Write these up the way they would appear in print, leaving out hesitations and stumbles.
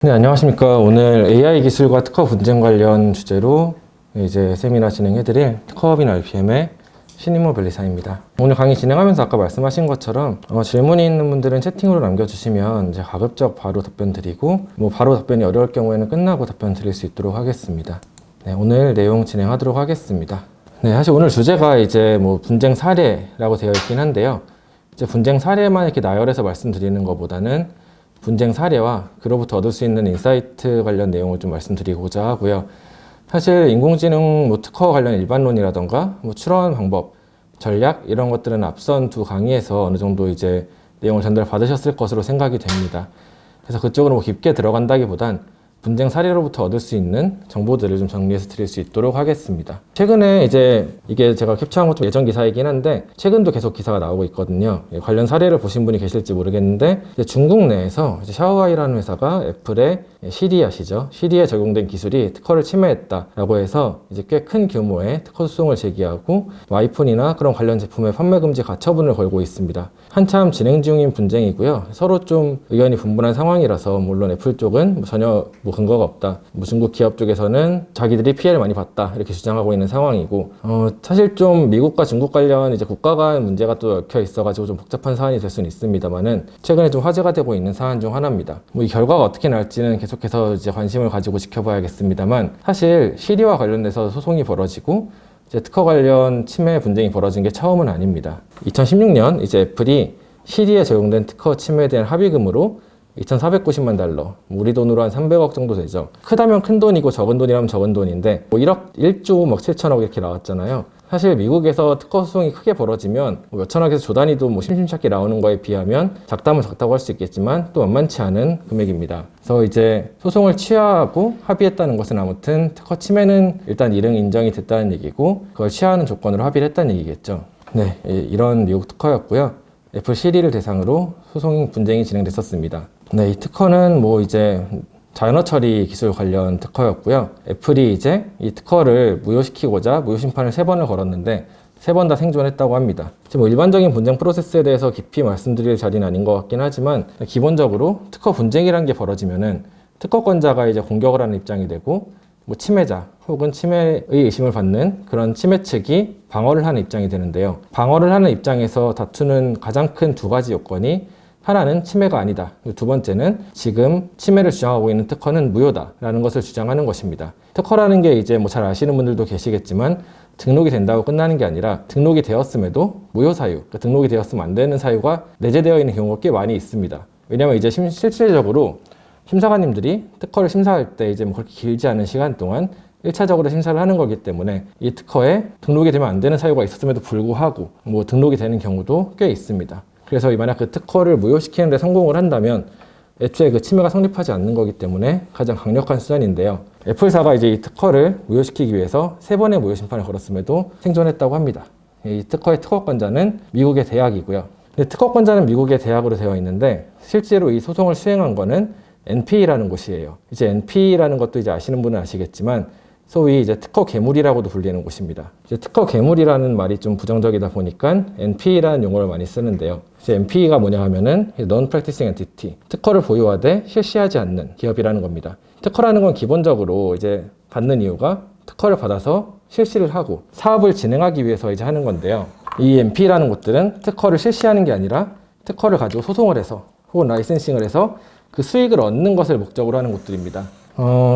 네, 안녕하십니까. 오늘 AI 기술과 특허 분쟁 관련 주제로 이제 세미나 진행해드릴 특허법인 RPM의 신임모 변리사입니다. 오늘 강의 진행하면서 아까 말씀하신 것처럼 질문이 있는 분들은 채팅으로 남겨주시면 이제 가급적 바로 답변 드리고 바로 답변이 어려울 경우에는 끝나고 답변 드릴 수 있도록 하겠습니다. 네, 오늘 내용 진행하도록 하겠습니다. 네, 사실 오늘 주제가 이제 분쟁 사례라고 되어 있긴 한데요. 이제 분쟁 사례만 이렇게 나열해서 말씀드리는 것보다는 분쟁 사례와 그로부터 얻을 수 있는 인사이트 관련 내용을 좀 말씀드리고자 하고요. 사실 인공지능 특허 관련 일반론이라던가 출원 방법, 전략 이런 것들은 앞선 두 강의에서 어느 정도 이제 내용을 전달 받으셨을 것으로 생각이 됩니다. 그래서 그쪽으로 깊게 들어간다기보단 분쟁 사례로부터 얻을 수 있는 정보들을 좀 정리해서 드릴 수 있도록 하겠습니다. 최근에 이제 이게 제가 캡처한 것도 예전 기사이긴 한데 최근도 계속 기사가 나오고 있거든요. 관련 사례를 보신 분이 계실지 모르겠는데 중국 내에서 샤오아이라는 회사가 애플의 시리 아시죠? 시리에 적용된 기술이 특허를 침해했다라고 해서 이제 꽤 큰 규모의 특허 소송을 제기하고 아이폰이나 그런 관련 제품의 판매 금지 가처분을 걸고 있습니다. 한참 진행 중인 분쟁이고요. 서로 좀 의견이 분분한 상황이라서 물론 애플 쪽은 전혀 근거가 없다. 중국 기업 쪽에서는 자기들이 피해를 많이 봤다. 이렇게 주장하고 있는 상황이고, 사실 좀 미국과 중국 관련 이제 국가 간 문제가 또 얽혀 있어가지고 좀 복잡한 사안이 될 수는 있습니다만은 최근에 좀 화제가 되고 있는 사안 중 하나입니다. 이 결과가 어떻게 날지는 계속해서 이제 관심을 가지고 지켜봐야겠습니다만 사실 시리와 관련돼서 소송이 벌어지고 이제 특허 관련 침해 분쟁이 벌어진 게 처음은 아닙니다. 2016년 이제 애플이 시리에 적용된 특허 침해에 대한 합의금으로 2,490만 달러, 우리 돈으로 한 300억 정도 되죠. 크다면 큰 돈이고 적은 돈이라면 적은 돈인데 1조 7천억 이렇게 나왔잖아요. 사실 미국에서 특허 소송이 크게 벌어지면 몇천억에서 조 단위도 심심찮게 나오는 거에 비하면 작다면 작다고 할 수 있겠지만 또 만만치 않은 금액입니다. 그래서 이제 소송을 취하하고 합의했다는 것은 아무튼 특허 침해는 일단 일응 인정이 됐다는 얘기고 그걸 취하하는 조건으로 합의를 했다는 얘기겠죠. 네, 이런 미국 특허였고요. 애플 시리를 대상으로 소송 분쟁이 진행됐었습니다. 네, 이 특허는 이제 자연어 처리 기술 관련 특허였고요. 애플이 이제 이 특허를 무효시키고자 무효 심판을 3번을 걸었는데 3번 다 생존했다고 합니다. 일반적인 분쟁 프로세스에 대해서 깊이 말씀드릴 자리는 아닌 것 같긴 하지만 기본적으로 특허 분쟁이라는 게 벌어지면은 특허권자가 이제 공격을 하는 입장이 되고 침해자 혹은 침해의 의심을 받는 그런 침해 측이 방어를 하는 입장이 되는데요. 방어를 하는 입장에서 다투는 가장 큰 두 가지 요건이 하나는 침해가 아니다. 두 번째는 지금 침해를 주장하고 있는 특허는 무효다라는 것을 주장하는 것입니다. 특허라는 게 이제 잘 아시는 분들도 계시겠지만 등록이 된다고 끝나는 게 아니라 등록이 되었음에도 무효 사유, 그러니까 등록이 되었으면 안 되는 사유가 내재되어 있는 경우가 꽤 많이 있습니다. 왜냐하면 이제 실질적으로 심사관님들이 특허를 심사할 때 이제 그렇게 길지 않은 시간 동안 1차적으로 심사를 하는 거기 때문에 이 특허에 등록이 되면 안 되는 사유가 있었음에도 불구하고 등록이 되는 경우도 꽤 있습니다. 그래서 만약 그 특허를 무효시키는 데 성공을 한다면 애초에 그 침해가 성립하지 않는 거기 때문에 가장 강력한 수단인데요. 애플사가 이제 이 특허를 무효시키기 위해서 3번의 무효 심판을 걸었음에도 생존했다고 합니다. 이 특허의 특허권자는 미국의 대학이고요. 특허권자는 미국의 대학으로 되어 있는데 실제로 이 소송을 수행한 거는 NP라는 곳이에요. 이제 NP라는 것도 이제 아시는 분은 아시겠지만 소위 이제 특허 괴물이라고도 불리는 곳입니다. 이제 특허 괴물이라는 말이 좀 부정적이다 보니까 NP라는 용어를 많이 쓰는데요. 이제 NP가 뭐냐 하면은 Non-Practicing Entity, 특허를 보유하되 실시하지 않는 기업이라는 겁니다. 특허라는 건 기본적으로 이제 받는 이유가 특허를 받아서 실시를 하고 사업을 진행하기 위해서 이제 하는 건데요. 이 NP라는 곳들은 특허를 실시하는 게 아니라 특허를 가지고 소송을 해서 혹은 라이센싱을 해서 그 수익을 얻는 것을 목적으로 하는 곳들입니다.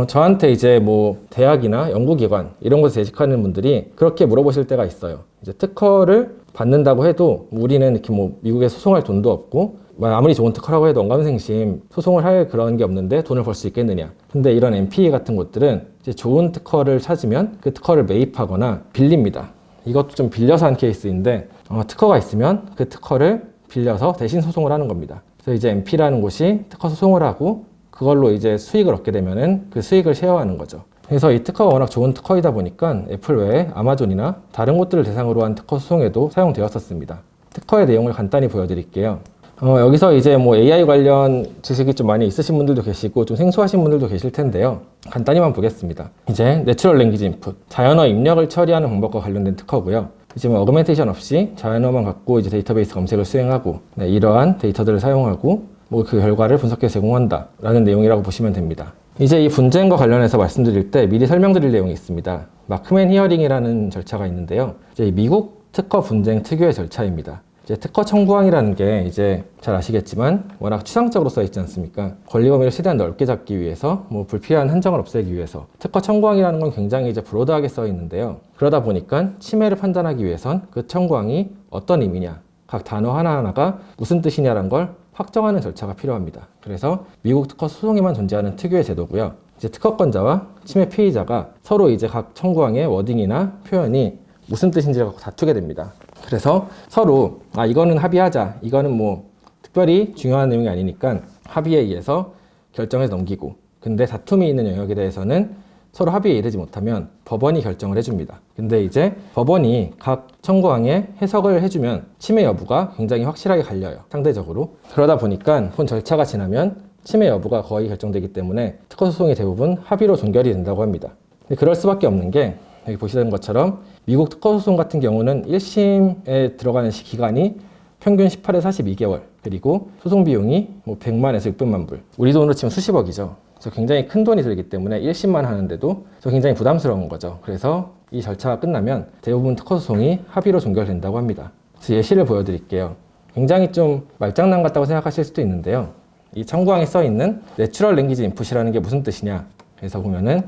저한테 이제 대학이나 연구기관 이런 곳에 재직하는 분들이 그렇게 물어보실 때가 있어요. 이제 특허를 받는다고 해도 우리는 이렇게 미국에 소송할 돈도 없고 아무리 좋은 특허라고 해도 언감생심 소송을 할 그런 게 없는데 돈을 벌 수 있겠느냐. 근데 이런 NPE 같은 곳들은 이제 좋은 특허를 찾으면 그 특허를 매입하거나 빌립니다. 이것도 좀 빌려서 한 케이스인데 특허가 있으면 그 특허를 빌려서 대신 소송을 하는 겁니다. 그래서 이제 NP라는 곳이 특허 소송을 하고 그걸로 이제 수익을 얻게 되면은 그 수익을 쉐어하는 거죠. 그래서 이 특허가 워낙 좋은 특허이다 보니까 애플 외에 아마존이나 다른 곳들을 대상으로 한 특허 소송에도 사용되었었습니다. 특허의 내용을 간단히 보여드릴게요. 여기서 이제 AI 관련 지식이 좀 많이 있으신 분들도 계시고 좀 생소하신 분들도 계실 텐데요. 간단히만 보겠습니다. 이제 내추럴 랭귀지 인풋, 자연어 입력을 처리하는 방법과 관련된 특허고요. 지금 어그멘테이션 없이 자연어만 갖고 이제 데이터베이스 검색을 수행하고 이러한 데이터들을 사용하고 뭐 그 결과를 분석해서 제공한다 라는 내용이라고 보시면 됩니다. 이제 이 분쟁과 관련해서 말씀드릴 때 미리 설명드릴 내용이 있습니다. 마크맨 히어링이라는 절차가 있는데요. 이제 미국 특허 분쟁 특유의 절차입니다. 이제 특허 청구항이라는 게 이제 잘 아시겠지만 워낙 추상적으로 써 있지 않습니까? 권리 범위를 최대한 넓게 잡기 위해서 뭐 불필요한 한정을 없애기 위해서 특허 청구항이라는 건 굉장히 이제 브로드하게 써 있는데요. 그러다 보니까 침해를 판단하기 위해선 그 청구항이 어떤 의미냐, 각 단어 하나하나가 무슨 뜻이냐라는 걸 확정하는 절차가 필요합니다. 그래서 미국 특허 소송에만 존재하는 특유의 제도고요. 이제 특허권자와 침해 피의자가 서로 이제 각 청구항의 워딩이나 표현이 무슨 뜻인지를 갖고 다투게 됩니다. 그래서 서로 이거는 합의하자, 이거는 뭐 특별히 중요한 내용이 아니니까 합의에 의해서 결정해서 넘기고, 근데 다툼이 있는 영역에 대해서는 서로 합의에 이르지 못하면 법원이 결정을 해줍니다. 근데 이제 법원이 각 청구항에 해석을 해주면 침해 여부가 굉장히 확실하게 갈려요, 상대적으로. 그러다 보니까 본 절차가 지나면 침해 여부가 거의 결정되기 때문에 특허 소송이 대부분 합의로 종결이 된다고 합니다. 근데 그럴 수밖에 없는 게 여기 보시는 것처럼 미국 특허 소송 같은 경우는 1심에 들어가는 기간이 평균 18에서 42개월, 그리고 소송 비용이 뭐 100만에서 600만 불, 우리 돈으로 치면 수십억이죠. 그래서 굉장히 큰 돈이 들기 때문에 1심만 하는데도 굉장히 부담스러운 거죠. 그래서 이 절차가 끝나면 대부분 특허 소송이 합의로 종결된다고 합니다. 그래서 예시를 보여드릴게요. 굉장히 좀 말장난 같다고 생각하실 수도 있는데요. 이 청구항에 써 있는 내추럴 랭귀지 인풋이라는 게 무슨 뜻이냐? 그래서 보면은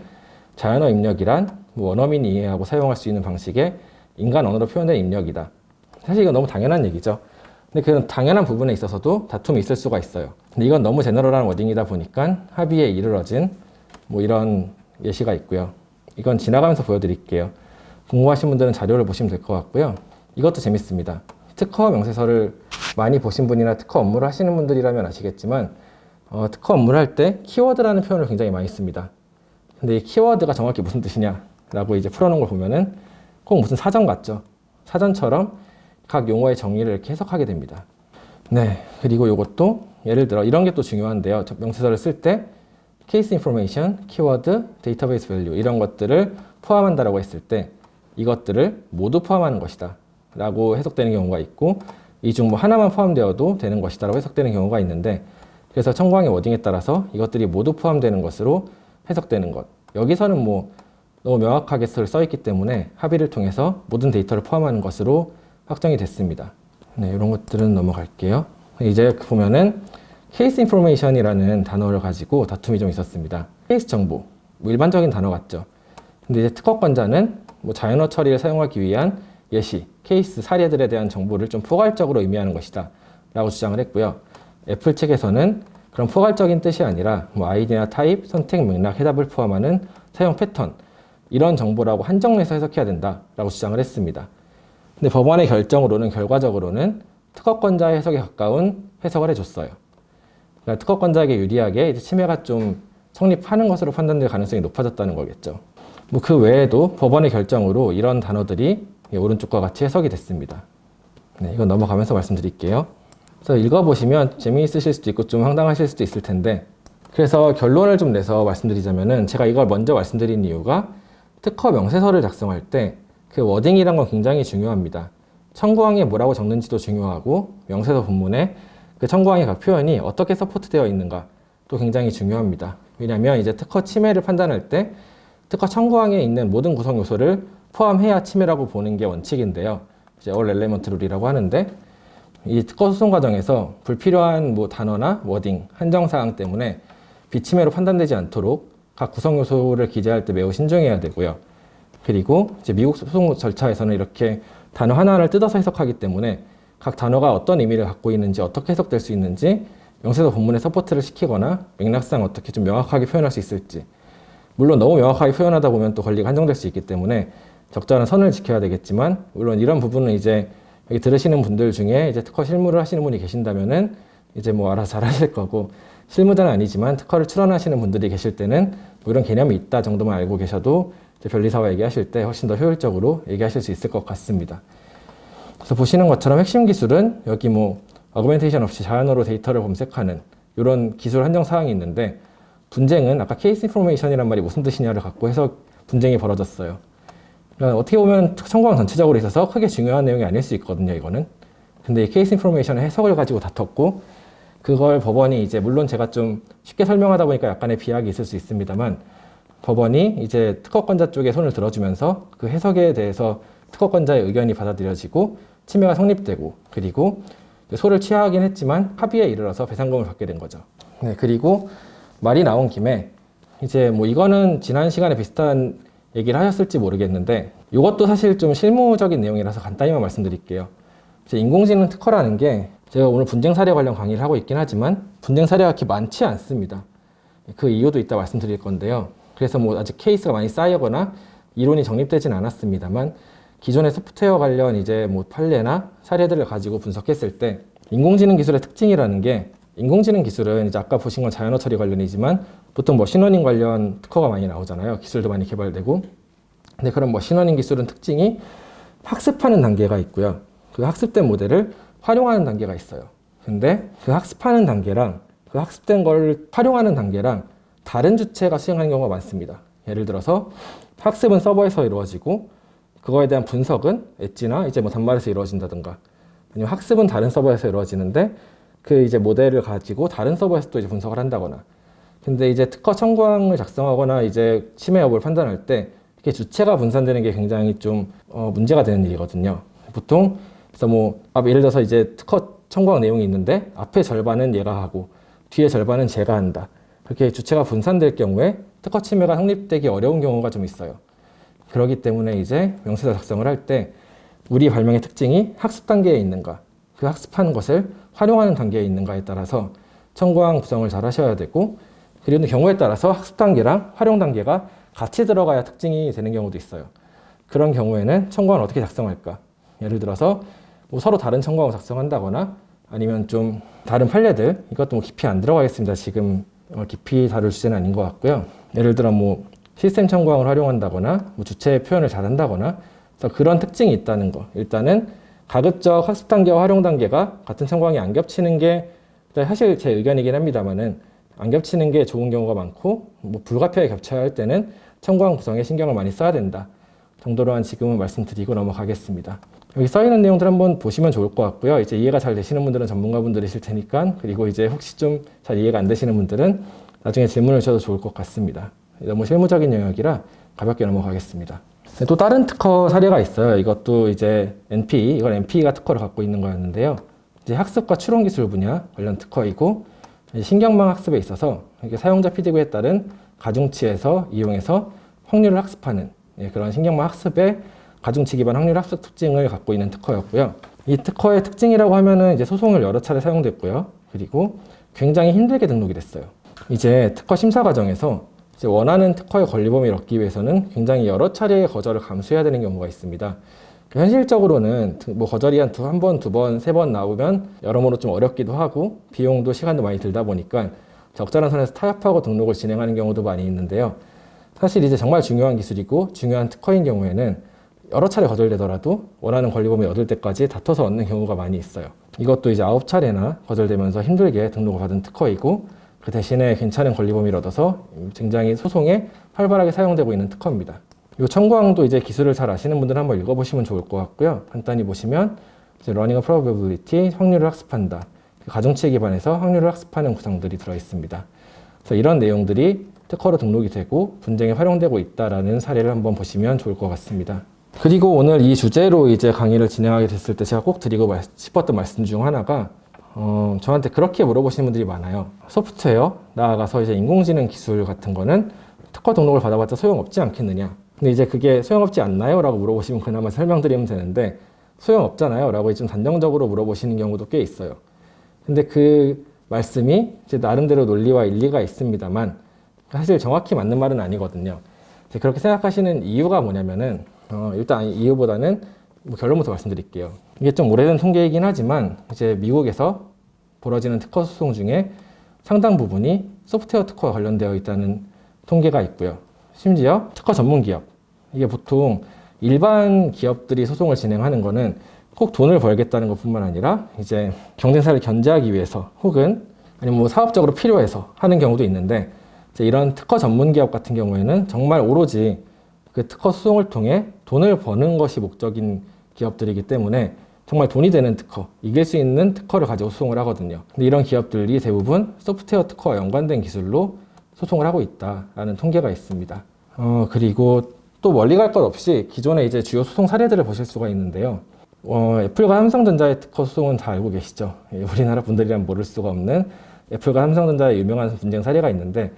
자연어 입력이란 뭐 원어민이 이해하고 사용할 수 있는 방식의 인간 언어로 표현된 입력이다. 사실 이건 너무 당연한 얘기죠. 근데 그런 당연한 부분에 있어서도 다툼이 있을 수가 있어요. 근데 이건 너무 제너럴한 워딩이다 보니까 합의에 이르러진 뭐 이런 예시가 있고요. 이건 지나가면서 보여드릴게요. 궁금하신 분들은 자료를 보시면 될 것 같고요. 이것도 재밌습니다. 특허 명세서를 많이 보신 분이나 특허 업무를 하시는 분들이라면 아시겠지만 특허 업무를 할 때 키워드라는 표현을 굉장히 많이 씁니다. 근데 이 키워드가 정확히 무슨 뜻이냐 라고 이제 풀어놓은 걸 보면은 꼭 무슨 사전 같죠. 사전처럼 각 용어의 정의를 이렇게 해석하게 됩니다. 네, 그리고 이것도 예를 들어 이런 게 또 중요한데요. 명세서를 쓸 때 케이스 인포메이션, 키워드, 데이터베이스 밸류 이런 것들을 포함한다라고 했을 때 이것들을 모두 포함하는 것이다 라고 해석되는 경우가 있고, 이 중 뭐 하나만 포함되어도 되는 것이다 라고 해석되는 경우가 있는데, 그래서 청구항의 워딩에 따라서 이것들이 모두 포함되는 것으로 해석되는 것, 여기서는 뭐 너무 명확하게 써 있기 때문에 합의를 통해서 모든 데이터를 포함하는 것으로 확정이 됐습니다. 네, 이런 것들은 넘어갈게요. 이제 보면은 케이스 인포메이션이라는 단어를 가지고 다툼이 좀 있었습니다. 케이스 정보, 뭐 일반적인 단어 같죠. 근데 이제 특허권자는 뭐 자연어 처리를 사용하기 위한 예시, 케이스 사례들에 대한 정보를 좀 포괄적으로 의미하는 것이다 라고 주장을 했고요. 애플 측에서는 그런 포괄적인 뜻이 아니라 뭐 아이디나 타입, 선택, 맥락, 해답을 포함하는 사용 패턴, 이런 정보라고 한정해서 해석해야 된다라고 주장을 했습니다. 근데 법원의 결정으로는 결과적으로는 특허권자의 해석에 가까운 해석을 해줬어요. 그러니까 특허권자에게 유리하게 이제 침해가 좀 성립하는 것으로 판단될 가능성이 높아졌다는 거겠죠. 뭐 그 외에도 법원의 결정으로 이런 단어들이 오른쪽과 같이 해석이 됐습니다. 네, 이건 넘어가면서 말씀드릴게요. 그래서 읽어보시면 재미있으실 수도 있고 좀 황당하실 수도 있을 텐데, 그래서 결론을 좀 내서 말씀드리자면은 제가 이걸 먼저 말씀드린 이유가 특허 명세서를 작성할 때 그 워딩이란 건 굉장히 중요합니다. 청구항에 뭐라고 적는지도 중요하고 명세서 본문에 그 청구항의 각 표현이 어떻게 서포트되어 있는가 또 굉장히 중요합니다. 왜냐하면 이제 특허 침해를 판단할 때 특허 청구항에 있는 모든 구성 요소를 포함해야 침해라고 보는 게 원칙인데요. 이제 all element rule이라고 하는데, 이 특허 소송 과정에서 불필요한 뭐 단어나 워딩, 한정사항 때문에 비침해로 판단되지 않도록 각 구성 요소를 기재할 때 매우 신중해야 되고요. 그리고 이제 미국 소송 절차에서는 이렇게 단어 하나를 뜯어서 해석하기 때문에 각 단어가 어떤 의미를 갖고 있는지, 어떻게 해석될 수 있는지 명세서 본문에 서포트를 시키거나 맥락상 어떻게 좀 명확하게 표현할 수 있을지, 물론 너무 명확하게 표현하다 보면 또 권리가 한정될 수 있기 때문에 적절한 선을 지켜야 되겠지만, 물론 이런 부분은 이제 여기 들으시는 분들 중에 이제 특허 실무를 하시는 분이 계신다면은 이제 뭐 알아서 잘 하실 거고, 실무자는 아니지만 특허를 출원하시는 분들이 계실 때는 뭐 이런 개념이 있다 정도만 알고 계셔도 이제 변리사와 얘기하실 때 훨씬 더 효율적으로 얘기하실 수 있을 것 같습니다. 그래서 보시는 것처럼 핵심 기술은 여기 뭐 어그멘테이션 없이 자연어로 데이터를 검색하는 이런 기술 한정 사항이 있는데, 분쟁은 아까 케이스 인포메이션이란 말이 무슨 뜻이냐를 갖고 해서 분쟁이 벌어졌어요. 그러니까 어떻게 보면 청구항 전체적으로 있어서 크게 중요한 내용이 아닐 수 있거든요, 이거는. 근데 이 케이스 인포메이션의 해석을 가지고 다퉜고, 그걸 법원이 이제 물론 제가 좀 쉽게 설명하다 보니까 약간의 비약이 있을 수 있습니다만 법원이 이제 특허권자 쪽에 손을 들어주면서 그 해석에 대해서 특허권자의 의견이 받아들여지고 침해가 성립되고 그리고 소를 취하하긴 했지만 합의에 이르러서 배상금을 받게 된 거죠. 네, 그리고 말이 나온 김에 이제 뭐 이거는 지난 시간에 비슷한 얘기를 하셨을지 모르겠는데 이것도 사실 좀 실무적인 내용이라서 간단히만 말씀드릴게요. 인공지능 특허라는 게 제가 오늘 분쟁 사례 관련 강의를 하고 있긴 하지만 분쟁 사례가 그렇게 많지 않습니다. 그 이유도 이따 말씀드릴 건데요. 그래서 뭐 아직 케이스가 많이 쌓이거나 이론이 정립되진 않았습니다만 기존의 소프트웨어 관련 이제 뭐 판례나 사례들을 가지고 분석했을 때 인공지능 기술의 특징이라는 게 인공지능 기술은 이제 아까 보신 건 자연어 처리 관련이지만 보통 머신러닝 관련 특허가 많이 나오잖아요. 기술도 많이 개발되고. 근데 그런 머신러닝 기술은 특징이 학습하는 단계가 있고요. 그 학습된 모델을 활용하는 단계가 있어요. 근데 그 학습하는 단계랑 그 학습된 걸 활용하는 단계랑 다른 주체가 수행하는 경우가 많습니다. 예를 들어서 학습은 서버에서 이루어지고 그거에 대한 분석은 엣지나 이제 뭐 단말에서 이루어진다든가 아니면 학습은 다른 서버에서 이루어지는데 그 이제 모델을 가지고 다른 서버에서 또 이제 분석을 한다거나. 근데 이제 특허 청구항을 작성하거나 이제 침해 여부를 판단할 때 이렇게 주체가 분산되는 게 굉장히 좀 문제가 되는 일이거든요. 보통 그래서 뭐 예를 들어서 이제 특허 청구항 내용이 있는데 앞에 절반은 얘가 하고 뒤에 절반은 제가 한다. 그렇게 주체가 분산될 경우에 특허 침해가 성립되기 어려운 경우가 좀 있어요. 그렇기 때문에 이제 명세서 작성을 할 때 우리 발명의 특징이 학습 단계에 있는가, 그 학습하는 것을 활용하는 단계에 있는가에 따라서 청구항 구성을 잘 하셔야 되고 그리고 경우에 따라서 학습 단계랑 활용 단계가 같이 들어가야 특징이 되는 경우도 있어요. 그런 경우에는 청구항을 어떻게 작성할까? 예를 들어서 뭐 서로 다른 청구항을 작성한다거나 아니면 좀 다른 판례들, 이것도 뭐 깊이 안 들어가겠습니다. 지금 깊이 다룰 주제는 아닌 것 같고요. 예를 들어 뭐 시스템 청구항을 활용한다거나 뭐 주체의 표현을 잘 한다거나 그래서 그런 특징이 있다는 거. 일단은 가급적 학습 단계와 활용 단계가 같은 청구항이 안 겹치는 게 사실 제 의견이긴 합니다만은 안 겹치는 게 좋은 경우가 많고 뭐 불가피하게 겹쳐야 할 때는 청구항 구성에 신경을 많이 써야 된다 정도로만 지금은 말씀드리고 넘어가겠습니다. 여기 써있는 내용들 한번 보시면 좋을 것 같고요. 이제 이해가 잘 되시는 분들은 전문가분들이실 테니까 그리고 이제 혹시 좀 잘 이해가 안 되시는 분들은 나중에 질문을 주셔도 좋을 것 같습니다. 너무 실무적인 영역이라 가볍게 넘어가겠습니다. 또 다른 특허 사례가 있어요. 이것도 이제 NP, 이건 NP가 특허를 갖고 있는 거였는데요. 이제 학습과 추론 기술 분야 관련 특허이고 신경망 학습에 있어서 이게 사용자 피드백에 따른 가중치에서 이용해서 확률을 학습하는 그런 신경망 학습의 가중치 기반 확률 학습 특징을 갖고 있는 특허였고요. 이 특허의 특징이라고 하면은 이제 소송을 여러 차례 사용됐고요. 그리고 굉장히 힘들게 등록이 됐어요. 이제 특허 심사 과정에서 이제 원하는 특허의 권리 범위를 얻기 위해서는 굉장히 여러 차례의 거절을 감수해야 되는 경우가 있습니다. 현실적으로는 뭐 거절이 한 번, 두 번, 세 번 나오면 여러모로 좀 어렵기도 하고 비용도 시간도 많이 들다 보니까 적절한 선에서 타협하고 등록을 진행하는 경우도 많이 있는데요. 사실 이제 정말 중요한 기술이고 중요한 특허인 경우에는 여러 차례 거절되더라도 원하는 권리 범위 얻을 때까지 다퉈서 얻는 경우가 많이 있어요. 이것도 이제 9차례나 거절되면서 힘들게 등록을 받은 특허이고 그 대신에 괜찮은 권리 범위를 얻어서 굉장히 소송에 활발하게 사용되고 있는 특허입니다. 이 청구항도 이제 기술을 잘 아시는 분들은 한번 읽어보시면 좋을 것 같고요. 간단히 보시면 이제 running a probability, 확률을 학습한다. 가중치에 기반해서 확률을 학습하는 구성들이 들어있습니다. 그래서 이런 내용들이 특허로 등록이 되고 분쟁에 활용되고 있다라는 사례를 한번 보시면 좋을 것 같습니다. 그리고 오늘 이 주제로 이제 강의를 진행하게 됐을 때 제가 꼭 드리고 싶었던 말씀 중 하나가 저한테 그렇게 물어보시는 분들이 많아요. 소프트웨어, 나아가서 이제 인공지능 기술 같은 거는 특허 등록을 받아봤자 소용없지 않겠느냐. 근데 이제 그게 소용없지 않나요? 라고 물어보시면 그나마 설명드리면 되는데 소용없잖아요. 라고 좀 단정적으로 물어보시는 경우도 꽤 있어요. 근데 그 말씀이 이제 나름대로 논리와 일리가 있습니다만 사실 정확히 맞는 말은 아니거든요. 그렇게 생각하시는 이유가 뭐냐면은 일단 이유보다는 뭐 결론부터 말씀드릴게요. 이게 좀 오래된 통계이긴 하지만 이제 미국에서 벌어지는 특허 소송 중에 상당 부분이 소프트웨어 특허와 관련되어 있다는 통계가 있고요. 심지어 특허 전문 기업, 이게 보통 일반 기업들이 소송을 진행하는 거는 꼭 돈을 벌겠다는 것뿐만 아니라 이제 경쟁사를 견제하기 위해서 혹은 아니면 뭐 사업적으로 필요해서 하는 경우도 있는데 이제 이런 특허 전문 기업 같은 경우에는 정말 오로지 그 특허 소송을 통해 돈을 버는 것이 목적인 기업들이기 때문에 정말 돈이 되는 특허, 이길 수 있는 특허를 가지고 소송을 하거든요. 근데 이런 기업들이 대부분 소프트웨어 특허와 연관된 기술로 소송을 하고 있다라는 통계가 있습니다. 그리고 또 멀리 갈 것 없이 기존의 이제 주요 소송 사례들을 보실 수가 있는데요. 애플과 삼성전자의 특허 소송은 다 알고 계시죠? 우리나라 분들이란 모를 수가 없는 애플과 삼성전자의 유명한 분쟁 사례가 있는데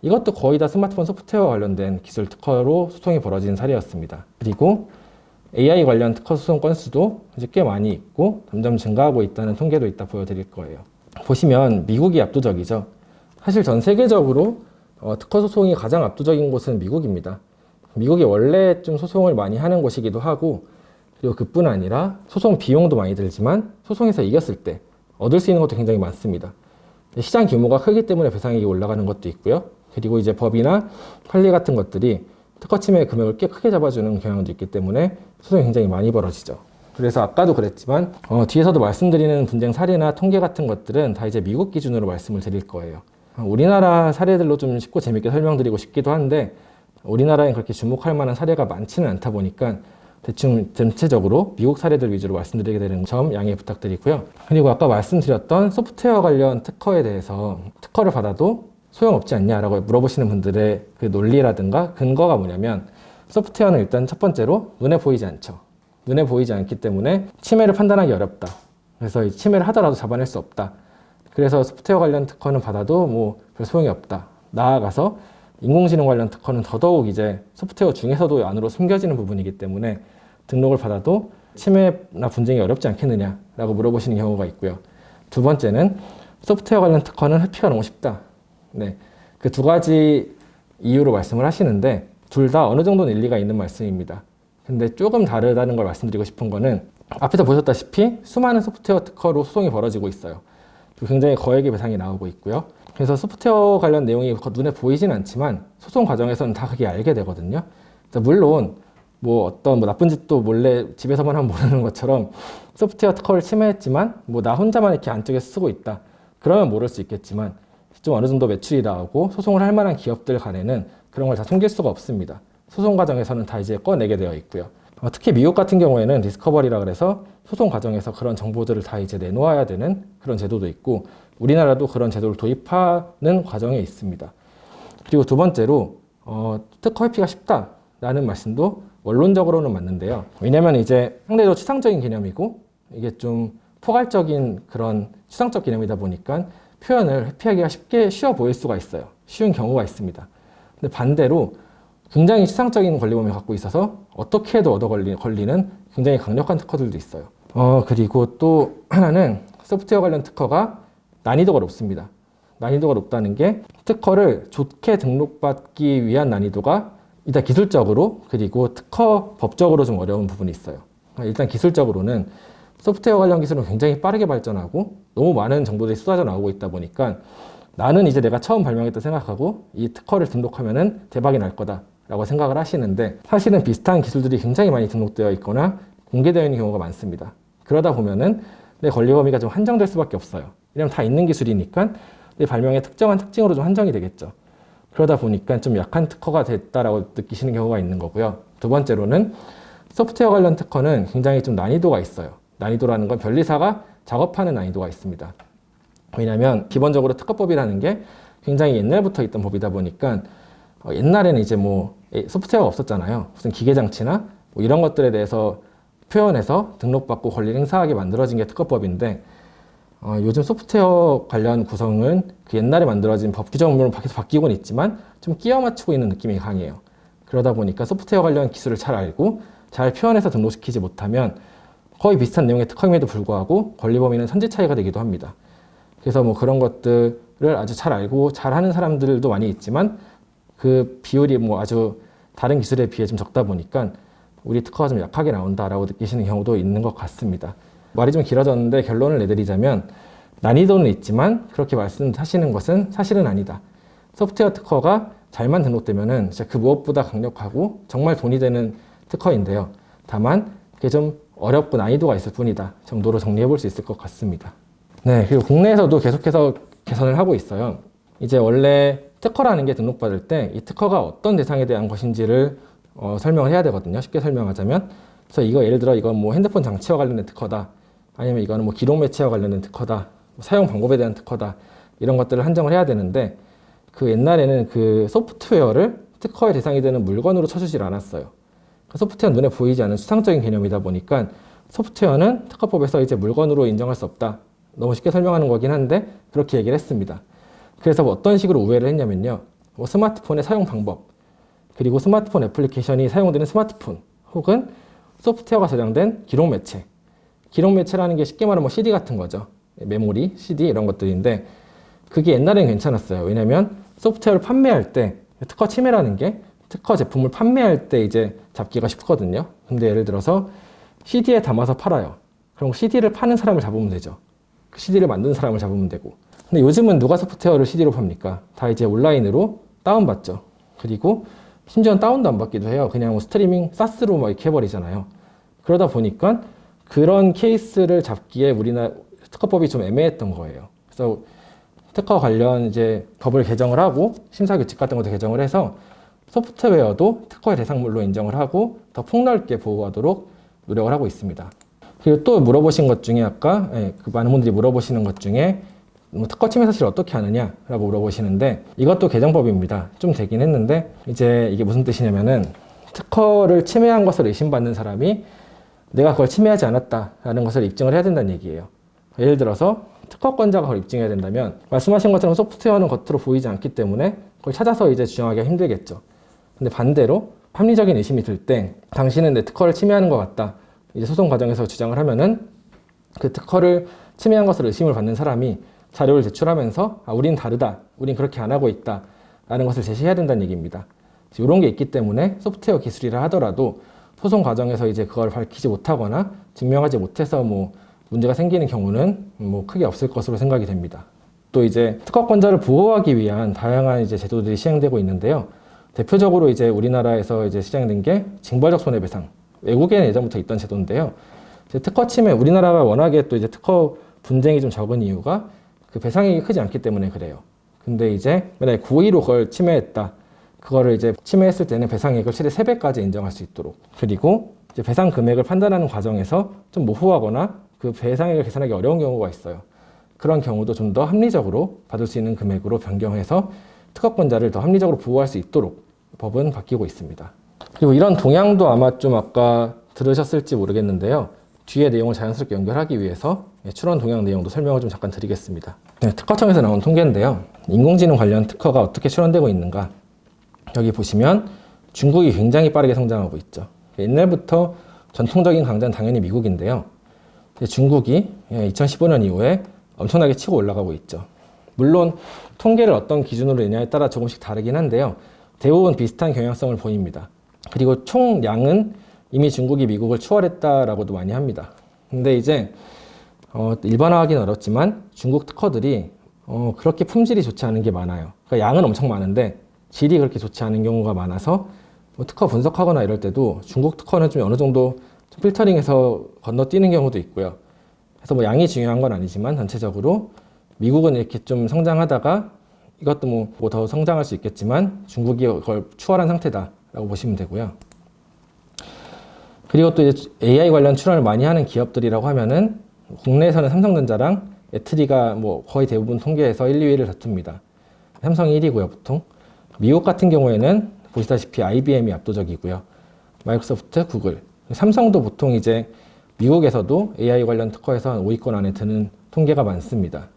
이것도 거의 다 스마트폰 소프트웨어 관련된 기술 특허로 소송이 벌어진 사례였습니다. 그리고 AI 관련 특허 소송 건수도 이제 꽤 많이 있고 점점 증가하고 있다는 통계도 이따 보여드릴 거예요. 보시면 미국이 압도적이죠. 사실 전 세계적으로 특허 소송이 가장 압도적인 곳은 미국입니다. 미국이 원래 좀 소송을 많이 하는 곳이기도 하고 그리고 그뿐 아니라 소송 비용도 많이 들지만 소송에서 이겼을 때 얻을 수 있는 것도 굉장히 많습니다. 시장 규모가 크기 때문에 배상액이 올라가는 것도 있고요. 그리고 이제 법이나 판례 같은 것들이 특허 침해 금액을 꽤 크게 잡아주는 경향도 있기 때문에 소송이 굉장히 많이 벌어지죠. 그래서 아까도 그랬지만 뒤에서도 말씀드리는 분쟁 사례나 통계 같은 것들은 다 이제 미국 기준으로 말씀을 드릴 거예요. 우리나라 사례들로 좀 쉽고 재밌게 설명드리고 싶기도 한데 우리나라엔 그렇게 주목할 만한 사례가 많지는 않다 보니까 대충 전체적으로 미국 사례들 위주로 말씀드리게 되는 점 양해 부탁드리고요. 그리고 아까 말씀드렸던 소프트웨어 관련 특허에 대해서 특허를 받아도 소용없지 않냐라고 물어보시는 분들의 그 논리라든가 근거가 뭐냐면 소프트웨어는 일단 첫 번째로 눈에 보이지 않죠. 눈에 보이지 않기 때문에 침해를 판단하기 어렵다. 그래서 침해를 하더라도 잡아낼 수 없다. 그래서 소프트웨어 관련 특허는 받아도 뭐 별 소용이 없다. 나아가서 인공지능 관련 특허는 더더욱 이제 소프트웨어 중에서도 안으로 숨겨지는 부분이기 때문에 등록을 받아도 침해나 분쟁이 어렵지 않겠느냐라고 물어보시는 경우가 있고요. 두 번째는 소프트웨어 관련 특허는 회피가 너무 쉽다. 네, 그 두 가지 이유로 말씀을 하시는데 둘 다 어느 정도는 일리가 있는 말씀입니다. 근데 조금 다르다는 걸 말씀드리고 싶은 거는 앞에서 보셨다시피 수많은 소프트웨어 특허로 소송이 벌어지고 있어요. 굉장히 거액의 배상이 나오고 있고요. 그래서 소프트웨어 관련 내용이 눈에 보이진 않지만 소송 과정에서는 다 그게 알게 되거든요. 물론 뭐 어떤 나쁜 짓도 몰래 집에서만 하면 모르는 것처럼 소프트웨어 특허를 침해했지만 뭐 나 혼자만 이렇게 안쪽에 쓰고 있다. 그러면 모를 수 있겠지만 좀 어느 정도 매출이 나오고 소송을 할 만한 기업들 간에는 그런 걸 다 숨길 수가 없습니다. 소송 과정에서는 다 이제 꺼내게 되어 있고요. 특히 미국 같은 경우에는 디스커버리라 그래서 소송 과정에서 그런 정보들을 다 이제 내놓아야 되는 그런 제도도 있고 우리나라도 그런 제도를 도입하는 과정에 있습니다. 그리고 두 번째로 특허 회피가 쉽다라는 말씀도 원론적으로는 맞는데요. 왜냐하면 이제 상대적으로 추상적인 개념이고 이게 좀 포괄적인 그런 추상적 개념이다 보니까 표현을 회피하기가 쉬워 보일 수가 있어요. 쉬운 경우가 있습니다. 근데 반대로 굉장히 추상적인 권리범위를 갖고 있어서 어떻게 해도 얻어 걸리는 굉장히 강력한 특허들도 있어요. 그리고 또 하나는 소프트웨어 관련 특허가 난이도가 높습니다. 난이도가 높다는 게 특허를 좋게 등록받기 위한 난이도가 일단 기술적으로 그리고 특허 법적으로 좀 어려운 부분이 있어요. 일단 기술적으로는 소프트웨어 관련 기술은 굉장히 빠르게 발전하고 너무 많은 정보들이 쏟아져 나오고 있다 보니까 나는 이제 내가 처음 발명했다 생각하고 이 특허를 등록하면은 대박이 날 거다라고 생각을 하시는데 사실은 비슷한 기술들이 굉장히 많이 등록되어 있거나 공개되어 있는 경우가 많습니다. 그러다 보면은 내 권리 범위가 좀 한정될 수밖에 없어요. 왜냐면 다 있는 기술이니까 내 발명의 특정한 특징으로 좀 한정이 되겠죠. 그러다 보니까 좀 약한 특허가 됐다라고 느끼시는 경우가 있는 거고요. 두 번째로는 소프트웨어 관련 특허는 굉장히 좀 난이도가 있어요. 난이도라는 건 변리사가 작업하는 난이도가 있습니다. 왜냐하면 기본적으로 특허법이라는 게 굉장히 옛날부터 있던 법이다 보니까 옛날에는 이제 뭐 소프트웨어가 없었잖아요. 무슨 기계장치나 뭐 이런 것들에 대해서 표현해서 등록받고 권리를 행사하게 만들어진 게 특허법인데 요즘 소프트웨어 관련 구성은 그 옛날에 만들어진 법 규정으로 계속 바뀌고는 있지만 좀 끼워 맞추고 있는 느낌이 강해요. 그러다 보니까 소프트웨어 관련 기술을 잘 알고 잘 표현해서 등록시키지 못하면 거의 비슷한 내용의 특허임에도 불구하고 권리 범위는 천지 차이가 되기도 합니다. 그래서 뭐 그런 것들을 아주 잘 알고 잘 하는 사람들도 많이 있지만 그 비율이 뭐 아주 다른 기술에 비해 좀 적다 보니까 우리 특허가 좀 약하게 나온다라고 느끼시는 경우도 있는 것 같습니다. 말이 좀 길어졌는데 결론을 내드리자면 난이도는 있지만 그렇게 말씀하시는 것은 사실은 아니다. 소프트웨어 특허가 잘만 등록되면은 진짜 그 무엇보다 강력하고 정말 돈이 되는 특허인데요. 다만 그게 좀 어렵고 난이도가 있을 뿐이다 정도로 정리해 볼 수 있을 것 같습니다. 네, 그리고 국내에서도 계속해서 개선을 하고 있어요. 이제 원래 특허라는 게 등록받을 때 이 특허가 어떤 대상에 대한 것인지를 설명을 해야 되거든요. 쉽게 설명하자면 그래서 이거 예를 들어 이건 뭐 핸드폰 장치와 관련된 특허다. 아니면 이거는 뭐 기록 매체와 관련된 특허다. 뭐 사용 방법에 대한 특허다. 이런 것들을 한정을 해야 되는데 그 옛날에는 그 소프트웨어를 특허의 대상이 되는 물건으로 쳐주질 않았어요. 그 소프트웨어는 눈에 보이지 않는 추상적인 개념이다 보니까 소프트웨어는 특허법에서 이제 물건으로 인정할 수 없다. 너무 쉽게 설명하는 거긴 한데 그렇게 얘기를 했습니다. 그래서 뭐 어떤 식으로 우회를 했냐면요. 뭐 스마트폰의 사용 방법, 그리고 스마트폰 애플리케이션이 사용되는 스마트폰, 혹은 소프트웨어가 저장된 기록 매체. 기록 매체라는 게 쉽게 말하면 뭐 CD 같은 거죠. 메모리, CD 이런 것들인데 그게 옛날엔 괜찮았어요. 왜냐면 소프트웨어를 판매할 때 특허 침해라는 게 특허 제품을 판매할 때 이제 잡기가 쉽거든요. 근데 예를 들어서 CD에 담아서 팔아요. 그럼 CD를 파는 사람을 잡으면 되죠. 그 CD를 만든 사람을 잡으면 되고. 근데 요즘은 누가 소프트웨어를 CD로 팝니까? 다 이제 온라인으로 다운받죠. 그리고 심지어는 다운도 안 받기도 해요. 그냥 뭐 스트리밍, 사스로 막 이렇게 해버리잖아요. 그러다 보니까 그런 케이스를 잡기에 우리나라 특허법이 좀 애매했던 거예요. 그래서 특허 관련 이제 법을 개정을 하고 심사규칙 같은 것도 개정을 해서 소프트웨어도 특허의 대상물로 인정을 하고 더 폭넓게 보호하도록 노력을 하고 있습니다. 그리고 또 물어보신 것 중에 아까 그 많은 분들이 물어보시는 것 중에 뭐 특허 침해 사실을 어떻게 하느냐라고 물어보시는데 이것도 개정법입니다. 좀 되긴 했는데 이제 이게 무슨 뜻이냐면은 특허를 침해한 것을 의심받는 사람이 내가 그걸 침해하지 않았다라는 것을 입증을 해야 된다는 얘기예요. 예를 들어서 특허권자가 그걸 입증해야 된다면 말씀하신 것처럼 소프트웨어는 겉으로 보이지 않기 때문에 그걸 찾아서 이제 주장하기가 힘들겠죠. 근데 반대로 합리적인 의심이 들 때 당신은 내 특허를 침해하는 것 같다. 이제 소송 과정에서 주장을 하면은 그 특허를 침해한 것을 의심을 받는 사람이 자료를 제출하면서 우린 다르다. 우린 그렇게 안 하고 있다. 라는 것을 제시해야 된다는 얘기입니다. 이런 게 있기 때문에 소프트웨어 기술이라 하더라도 소송 과정에서 이제 그걸 밝히지 못하거나 증명하지 못해서 뭐 문제가 생기는 경우는 뭐 크게 없을 것으로 생각이 됩니다. 또 이제 특허권자를 보호하기 위한 다양한 이제 제도들이 시행되고 있는데요. 대표적으로 이제 우리나라에서 이제 시행된 게 징벌적 손해배상. 외국에는 예전부터 있던 제도인데요. 이제 특허 침해, 우리나라가 워낙에 또 이제 특허 분쟁이 좀 적은 이유가 그 배상액이 크지 않기 때문에 그래요. 근데 이제 만약에 고의로 그걸 침해했다. 그거를 이제 침해했을 때는 배상액을 최대 3배까지 인정할 수 있도록. 그리고 이제 배상 금액을 판단하는 과정에서 좀 모호하거나 그 배상액을 계산하기 어려운 경우가 있어요. 그런 경우도 좀 더 합리적으로 받을 수 있는 금액으로 변경해서 특허권자를 더 합리적으로 보호할 수 있도록 법은 바뀌고 있습니다. 그리고 이런 동향도 아마 좀 아까 들으셨을지 모르겠는데요. 뒤에 내용을 자연스럽게 연결하기 위해서 출원 동향 내용도 설명을 좀 잠깐 드리겠습니다. 네, 특허청에서 나온 통계인데요. 인공지능 관련 특허가 어떻게 출원되고 있는가. 여기 보시면 중국이 굉장히 빠르게 성장하고 있죠. 옛날부터 전통적인 강자는 당연히 미국인데요. 중국이 2015년 이후에 엄청나게 치고 올라가고 있죠. 물론 통계를 어떤 기준으로 내냐에 따라 조금씩 다르긴 한데요. 대부분 비슷한 경향성을 보입니다. 그리고 총량은 이미 중국이 미국을 추월했다라고도 많이 합니다. 근데 이제 일반화하기는 어렵지만 중국 특허들이 그렇게 품질이 좋지 않은 게 많아요. 그러니까 양은 엄청 많은데 질이 그렇게 좋지 않은 경우가 많아서 뭐 특허 분석하거나 이럴 때도 중국 특허는 좀 어느 정도 좀 필터링해서 건너뛰는 경우도 있고요. 그래서 뭐 양이 중요한 건 아니지만 전체적으로 미국은 이렇게 좀 성장하다가 이것도 뭐 더 성장할 수 있겠지만 중국이 그걸 추월한 상태다라고 보시면 되고요. 그리고 또 이제 AI 관련 출원을 많이 하는 기업들이라고 하면은 국내에서는 삼성전자랑 애트리가 뭐 거의 대부분 통계에서 1, 2위를 다툽니다. 삼성이 1위고요, 보통. 미국 같은 경우에는 보시다시피 IBM이 압도적이고요. 마이크로소프트, 구글. 삼성도 보통 이제 미국에서도 AI 관련 특허에서 한 5위권 안에 드는 통계가 많습니다.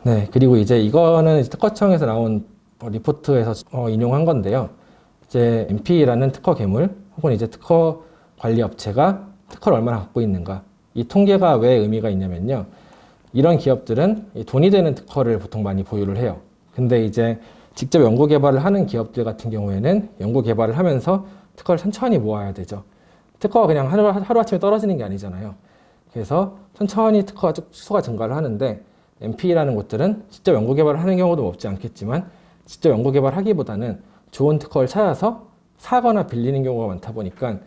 네, 그리고 이제 이거는 이제 특허청에서 나온 리포트에서 인용한 건데요. 이제 MP라는 특허 괴물 혹은 이제 특허 관리 업체가 특허를 얼마나 갖고 있는가. 이 통계가 왜 의미가 있냐면요. 이런 기업들은 돈이 되는 특허를 보통 많이 보유를 해요. 근데 이제 직접 연구 개발을 하는 기업들 같은 경우에는 연구 개발을 하면서 특허를 천천히 모아야 되죠. 특허가 그냥 하루아침에 떨어지는 게 아니잖아요. 그래서 천천히 특허 수가 증가를 하는데 MP라는 곳들은 직접 연구 개발을 하는 경우도 없지 않겠지만 직접 연구 개발하기보다는 좋은 특허를 찾아서 사거나 빌리는 경우가 많다 보니까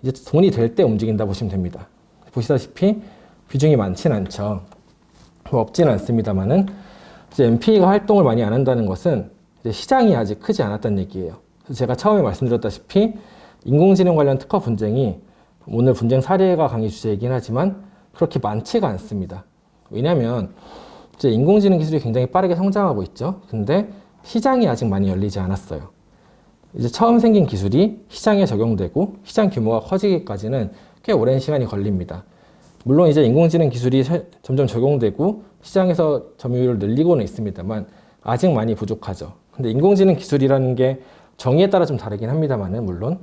이제 돈이 될 때 움직인다 보시면 됩니다. 보시다시피 비중이 많지는 않죠. 뭐 없지는 않습니다만은 이제 MP가 활동을 많이 안 한다는 것은 이제 시장이 아직 크지 않았다는 얘기예요. 그래서 제가 처음에 말씀드렸다시피 인공지능 관련 특허 분쟁이 오늘 분쟁 사례가 강의 주제이긴 하지만 그렇게 많지가 않습니다. 왜냐하면 이제 인공지능 기술이 굉장히 빠르게 성장하고 있죠. 근데 시장이 아직 많이 열리지 않았어요. 이제 처음 생긴 기술이 시장에 적용되고 시장 규모가 커지기까지는 꽤 오랜 시간이 걸립니다. 물론 이제 인공지능 기술이 점점 적용되고 시장에서 점유율을 늘리고는 있습니다만 아직 많이 부족하죠. 근데 인공지능 기술이라는 게 정의에 따라 좀 다르긴 합니다만은 물론.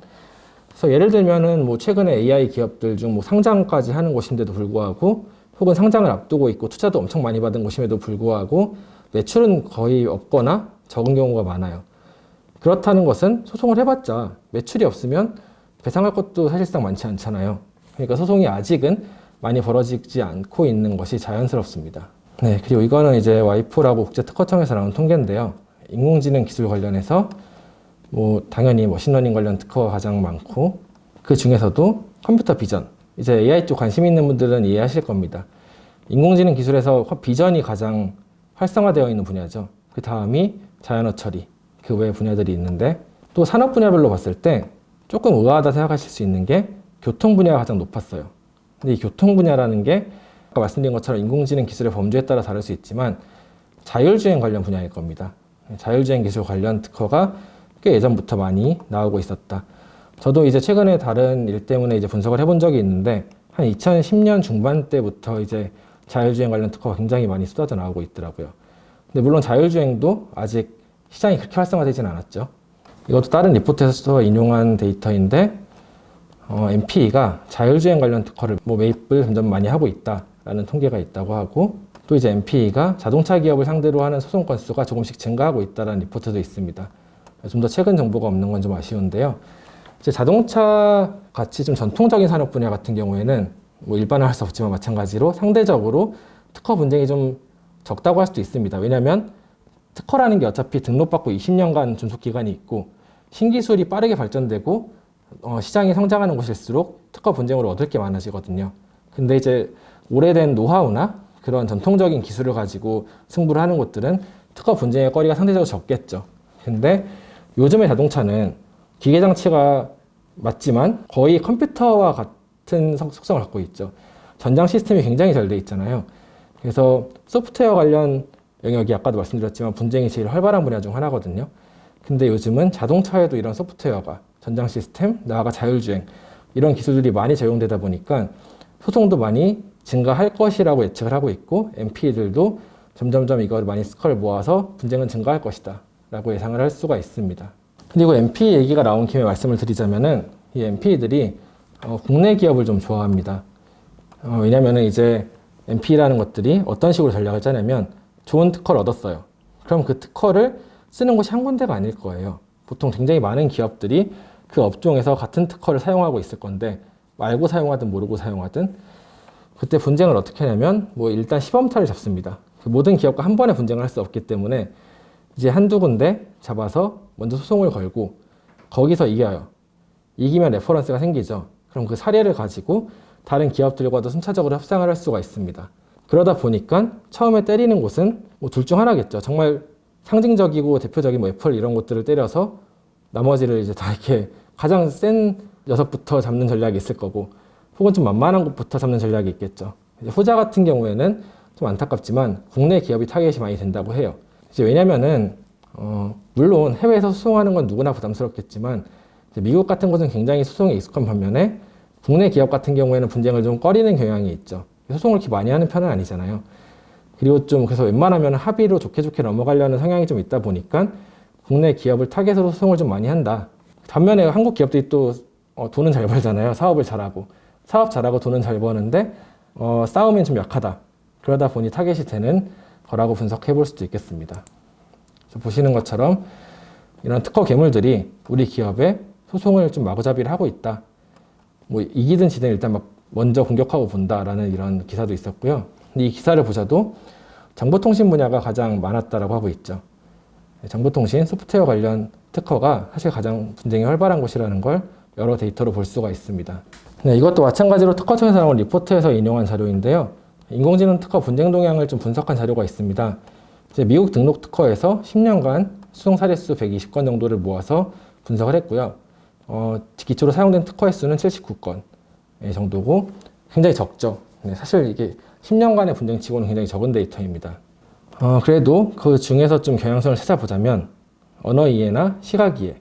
그래서 예를 들면은 뭐 최근에 AI 기업들 중 뭐 상장까지 하는 곳인데도 불구하고 혹은 상장을 앞두고 있고 투자도 엄청 많이 받은 곳임에도 불구하고 매출은 거의 없거나 적은 경우가 많아요. 그렇다는 것은 소송을 해봤자 매출이 없으면 배상할 것도 사실상 많지 않잖아요. 그러니까 소송이 아직은 많이 벌어지지 않고 있는 것이 자연스럽습니다. 네, 그리고 이거는 이제 와이프라고 국제특허청에서 나온 통계인데요. 인공지능 기술 관련해서 뭐 당연히 머신러닝 관련 특허가 가장 많고 그 중에서도 컴퓨터 비전, 이제 AI 쪽 관심 있는 분들은 이해하실 겁니다. 인공지능 기술에서 비전이 가장 활성화되어 있는 분야죠. 그 다음이 자연어 처리, 그 외 분야들이 있는데 또 산업 분야별로 봤을 때 조금 의아하다 생각하실 수 있는 게 교통 분야가 가장 높았어요. 근데 이 교통 분야라는 게 아까 말씀드린 것처럼 인공지능 기술의 범주에 따라 다를 수 있지만 자율주행 관련 분야일 겁니다. 자율주행 기술 관련 특허가 꽤 예전부터 많이 나오고 있었다. 저도 이제 최근에 다른 일 때문에 이제 분석을 해본 적이 있는데 한 2010년 중반 때부터 이제 자율주행 관련 특허가 굉장히 많이 쏟아져 나오고 있더라고요. 근데 물론 자율주행도 아직 시장이 그렇게 활성화되진 않았죠. 이것도 다른 리포트에서 인용한 데이터인데 MPE가 자율주행 관련 특허를 매입을 점점 많이 하고 있다라는 통계가 있다고 하고 또 이제 MPE가 자동차 기업을 상대로 하는 소송 건수가 조금씩 증가하고 있다는 리포트도 있습니다. 좀 더 최근 정보가 없는 건 좀 아쉬운데요. 이제 자동차 같이 좀 전통적인 산업 분야 같은 경우에는 뭐 일반화할 수 없지만 마찬가지로 상대적으로 특허 분쟁이 좀 적다고 할 수도 있습니다. 왜냐하면 특허라는 게 어차피 등록받고 20년간 준속 기간이 있고 신기술이 빠르게 발전되고 시장이 성장하는 곳일수록 특허 분쟁으로 얻을 게 많아지거든요. 근데 이제 오래된 노하우나 그런 전통적인 기술을 가지고 승부를 하는 곳들은 특허 분쟁의 거리가 상대적으로 적겠죠. 근데 요즘의 자동차는 기계 장치가 맞지만 거의 컴퓨터와 같은 속성을 갖고 있죠. 전장 시스템이 굉장히 잘 돼 있잖아요. 그래서 소프트웨어 관련 영역이 아까도 말씀드렸지만 분쟁이 제일 활발한 분야 중 하나거든요. 근데 요즘은 자동차에도 이런 소프트웨어가 전장 시스템, 나아가 자율주행 이런 기술들이 많이 적용되다 보니까 소송도 많이 증가할 것이라고 예측을 하고 있고 MP들도 점점점 이걸 많이 스컬 모아서 분쟁은 증가할 것이다 라고 예상을 할 수가 있습니다. 그리고 MP 얘기가 나온 김에 말씀을 드리자면은 이 MP들이 국내 기업을 좀 좋아합니다. 왜냐면은 이제 MP라는 것들이 어떤 식으로 전략을 짜냐면 좋은 특허를 얻었어요. 그럼 그 특허를 쓰는 곳이 한 군데가 아닐 거예요. 보통 굉장히 많은 기업들이 그 업종에서 같은 특허를 사용하고 있을 건데 알고 사용하든 모르고 사용하든 그때 분쟁을 어떻게 하냐면 일단 시범타를 잡습니다. 모든 기업과 한 번에 분쟁을 할 수 없기 때문에 이제 한두 군데 잡아서 먼저 소송을 걸고 거기서 이겨요. 이기면 레퍼런스가 생기죠. 그럼 그 사례를 가지고 다른 기업들과도 순차적으로 협상을 할 수가 있습니다. 그러다 보니까 처음에 때리는 곳은 둘 중 하나겠죠. 정말 상징적이고 대표적인 애플 이런 것들을 때려서 나머지를 이제 다 이렇게 가장 센 녀석부터 잡는 전략이 있을 거고 혹은 좀 만만한 곳부터 잡는 전략이 있겠죠. 후자 같은 경우에는 좀 안타깝지만 국내 기업이 타겟이 많이 된다고 해요. 이제 왜냐면은 물론 해외에서 소송하는 건 누구나 부담스럽겠지만 미국 같은 곳은 굉장히 소송에 익숙한 반면에 국내 기업 같은 경우에는 분쟁을 좀 꺼리는 경향이 있죠. 소송을 이렇게 많이 하는 편은 아니잖아요. 그리고 좀 그래서 웬만하면 합의로 좋게 넘어가려는 성향이 좀 있다 보니까 국내 기업을 타겟으로 소송을 좀 많이 한다. 반면에 한국 기업들이 또 돈은 잘 벌잖아요. 사업을 잘하고. 사업 잘하고 돈은 잘 버는데 싸움이 좀 약하다. 그러다 보니 타겟이 되는 거라고 분석해 볼 수도 있겠습니다. 그래서 보시는 것처럼 이런 특허 괴물들이 우리 기업에 소송을 좀 마구잡이를 하고 있다. 이기든 지든 일단 막 먼저 공격하고 본다라는 이런 기사도 있었고요. 근데 이 기사를 보셔도 정보통신 분야가 가장 많았다라고 하고 있죠. 정보통신, 소프트웨어 관련 특허가 사실 가장 분쟁이 활발한 곳이라는 걸 여러 데이터로 볼 수가 있습니다. 네, 이것도 마찬가지로 특허청에서 나온 리포트에서 인용한 자료인데요. 인공지능 특허 분쟁 동향을 좀 분석한 자료가 있습니다. 이제 미국 등록 특허에서 10년간 수송 사례수 120건 정도를 모아서 분석을 했고요. 기초로 사용된 특허 횟수는 79건. 정도고 굉장히 적죠. 네, 사실 이게 10년간의 분쟁치고는 굉장히 적은 데이터입니다. 그래도 그 중에서 좀 경향성을 찾아보자면 언어 이해나 시각 이해.